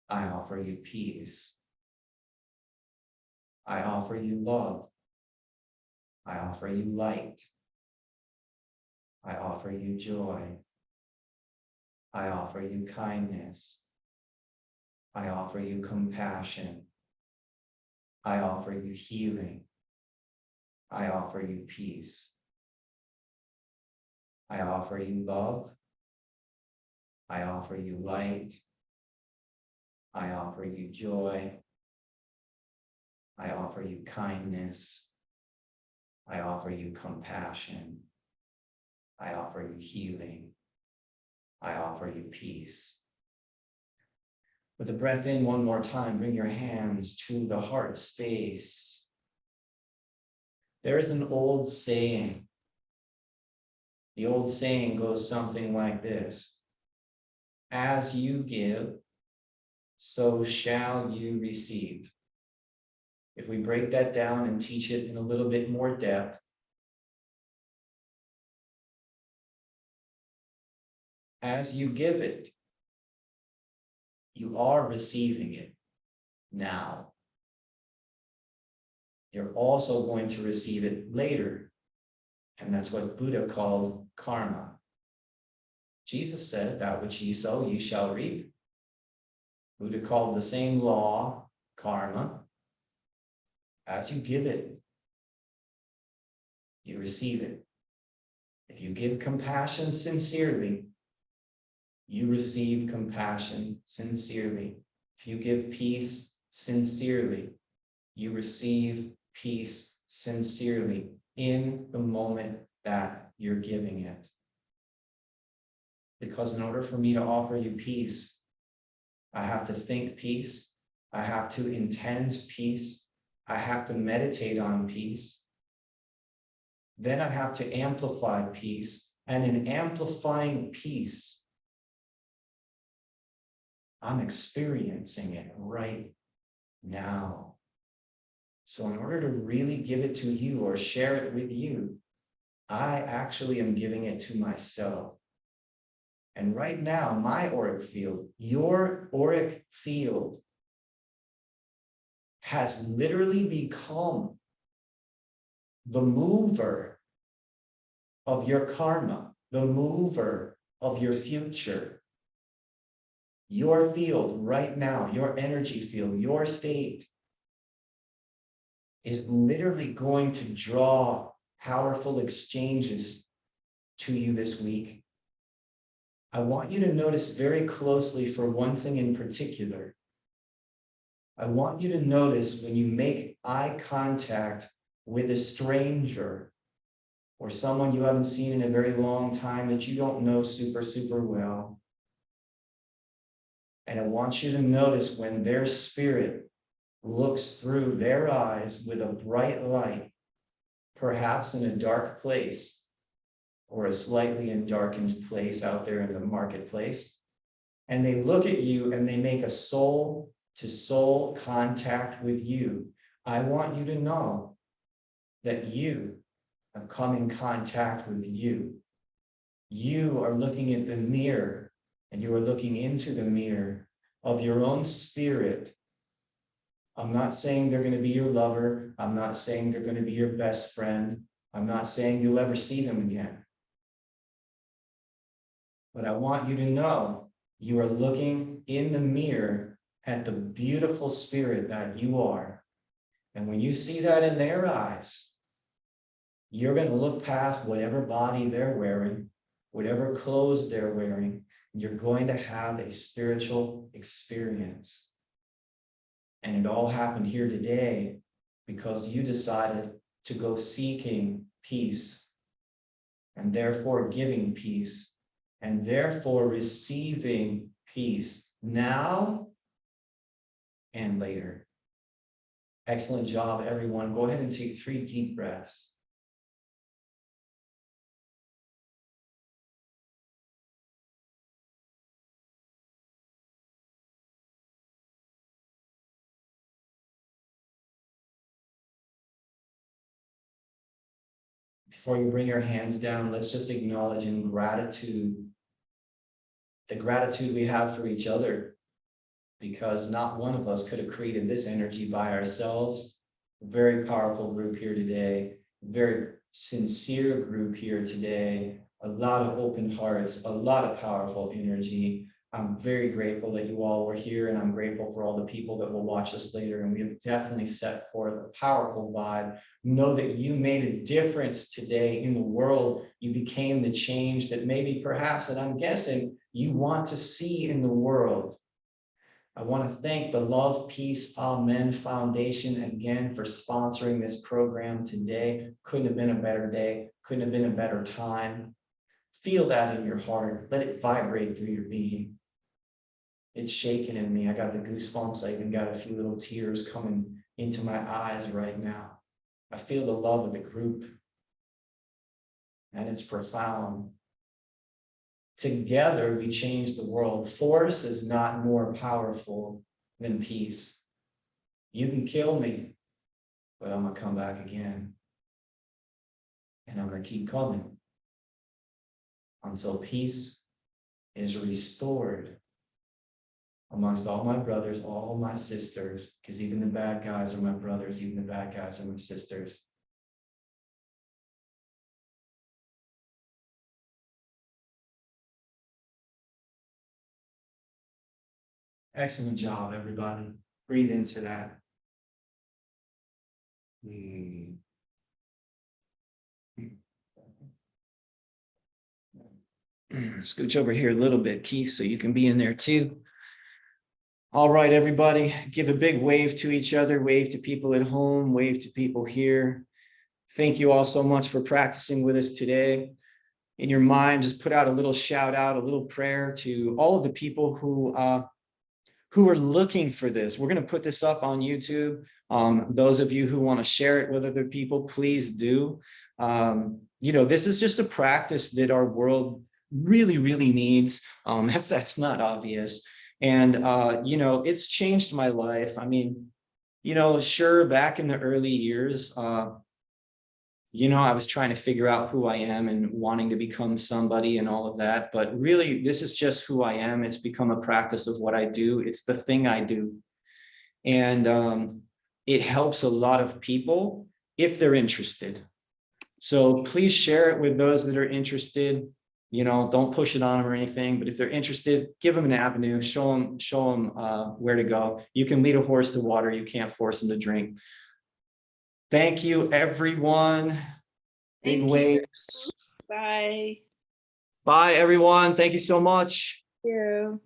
I offer you peace. I offer you love. I offer you light. I offer you joy. I offer you kindness. I offer you compassion. I offer you healing. I offer you peace. I offer you love. I offer you light. I offer you joy. I offer you kindness. I offer you compassion. I offer you healing. I offer you peace. With the breath in one more time, bring your hands to the heart space. There is an old saying. The old saying goes something like this. As you give, so shall you receive. If we break that down and teach it in a little bit more depth, as you give it, you are receiving it now. You're also going to receive it later. And that's what Buddha called karma. Jesus said, that which ye sow, ye shall reap. Buddha called the same law karma. As you give it, you receive it. If you give compassion sincerely, you receive compassion sincerely. If you give peace sincerely, you receive peace sincerely in the moment that you're giving it. Because in order for me to offer you peace, I have to think peace. I have to intend peace. I have to meditate on peace. Then I have to amplify peace. And in amplifying peace, I'm experiencing it right now. So in order to really give it to you or share it with you, I actually am giving it to myself. And right now, my auric field, your auric field, has literally become the mover of your karma, the mover of your future. Your field right now, your energy field, your state is literally going to draw powerful exchanges to you this week. I want you to notice very closely for one thing in particular. I want you to notice when you make eye contact with a stranger or someone you haven't seen in a very long time that you don't know super well. And I want you to notice when their spirit looks through their eyes with a bright light, perhaps in a dark place or a slightly darkened place out there in the marketplace, and they look at you and they make a soul-to-soul contact with you. I want you to know that you have come in contact with you. You are looking at the mirror, and you are looking into the mirror of your own spirit. I'm not saying they're going to be your lover. I'm not saying they're going to be your best friend. I'm not saying you'll ever see them again. But I want you to know you are looking in the mirror at the beautiful spirit that you are. And when you see that in their eyes, you're going to look past whatever body they're wearing, whatever clothes they're wearing. You're going to have a spiritual experience. And it all happened here today because you decided to go seeking peace, and therefore giving peace, and therefore receiving peace now and later. Excellent job, everyone. Go ahead and take 3 deep breaths. Before you bring your hands down, let's just acknowledge in gratitude the gratitude we have for each other, because not one of us could have created this energy by ourselves. Very powerful group here today, very sincere group here today, a lot of open hearts, a lot of powerful energy. I'm very grateful that you all were here, and I'm grateful for all the people that will watch us later. And we have definitely set forth a powerful vibe. Know that you made a difference today in the world. You became the change that maybe perhaps, and I'm guessing, you want to see in the world. I want to thank the Love, Peace, Amen Foundation again for sponsoring this program today. Couldn't have been a better day. Couldn't have been a better time. Feel that in your heart. Let it vibrate through your being. It's shaking in me. I got the goosebumps. I even got a few little tears coming into my eyes right now. I feel the love of the group, and it's profound. Together, we change the world. Force is not more powerful than peace. You can kill me, but I'm going to come back again. And I'm going to keep coming until peace is restored amongst all my brothers, all my sisters, because even the bad guys are my brothers, even the bad guys are my sisters. Excellent job, everybody. Breathe into that. Scooch over here a little bit, Keith, so you can be in there too. All right, everybody, give a big wave to each other, wave to people at home, wave to people here. Thank you all so much for practicing with us today. In your mind, just put out a little shout out, a little prayer to all of the people who are looking for this. We're going to put this up on YouTube. Those of you who want to share it with other people, please do. This is just a practice that our world really, really needs. If that's not obvious. And, it's changed my life. I mean, sure, back in the early years, I was trying to figure out who I am and wanting to become somebody and all of that. But really, this is just who I am. It's become a practice of what I do. It's the thing I do. And it helps a lot of people if they're interested. So please share it with those that are interested. Don't push it on them or anything, but if they're interested, give them an avenue, show them where to go. You can lead a horse to water. You can't force them to drink. Thank you, everyone. Big waves. Bye. Bye, everyone. Thank you so much. Thank you.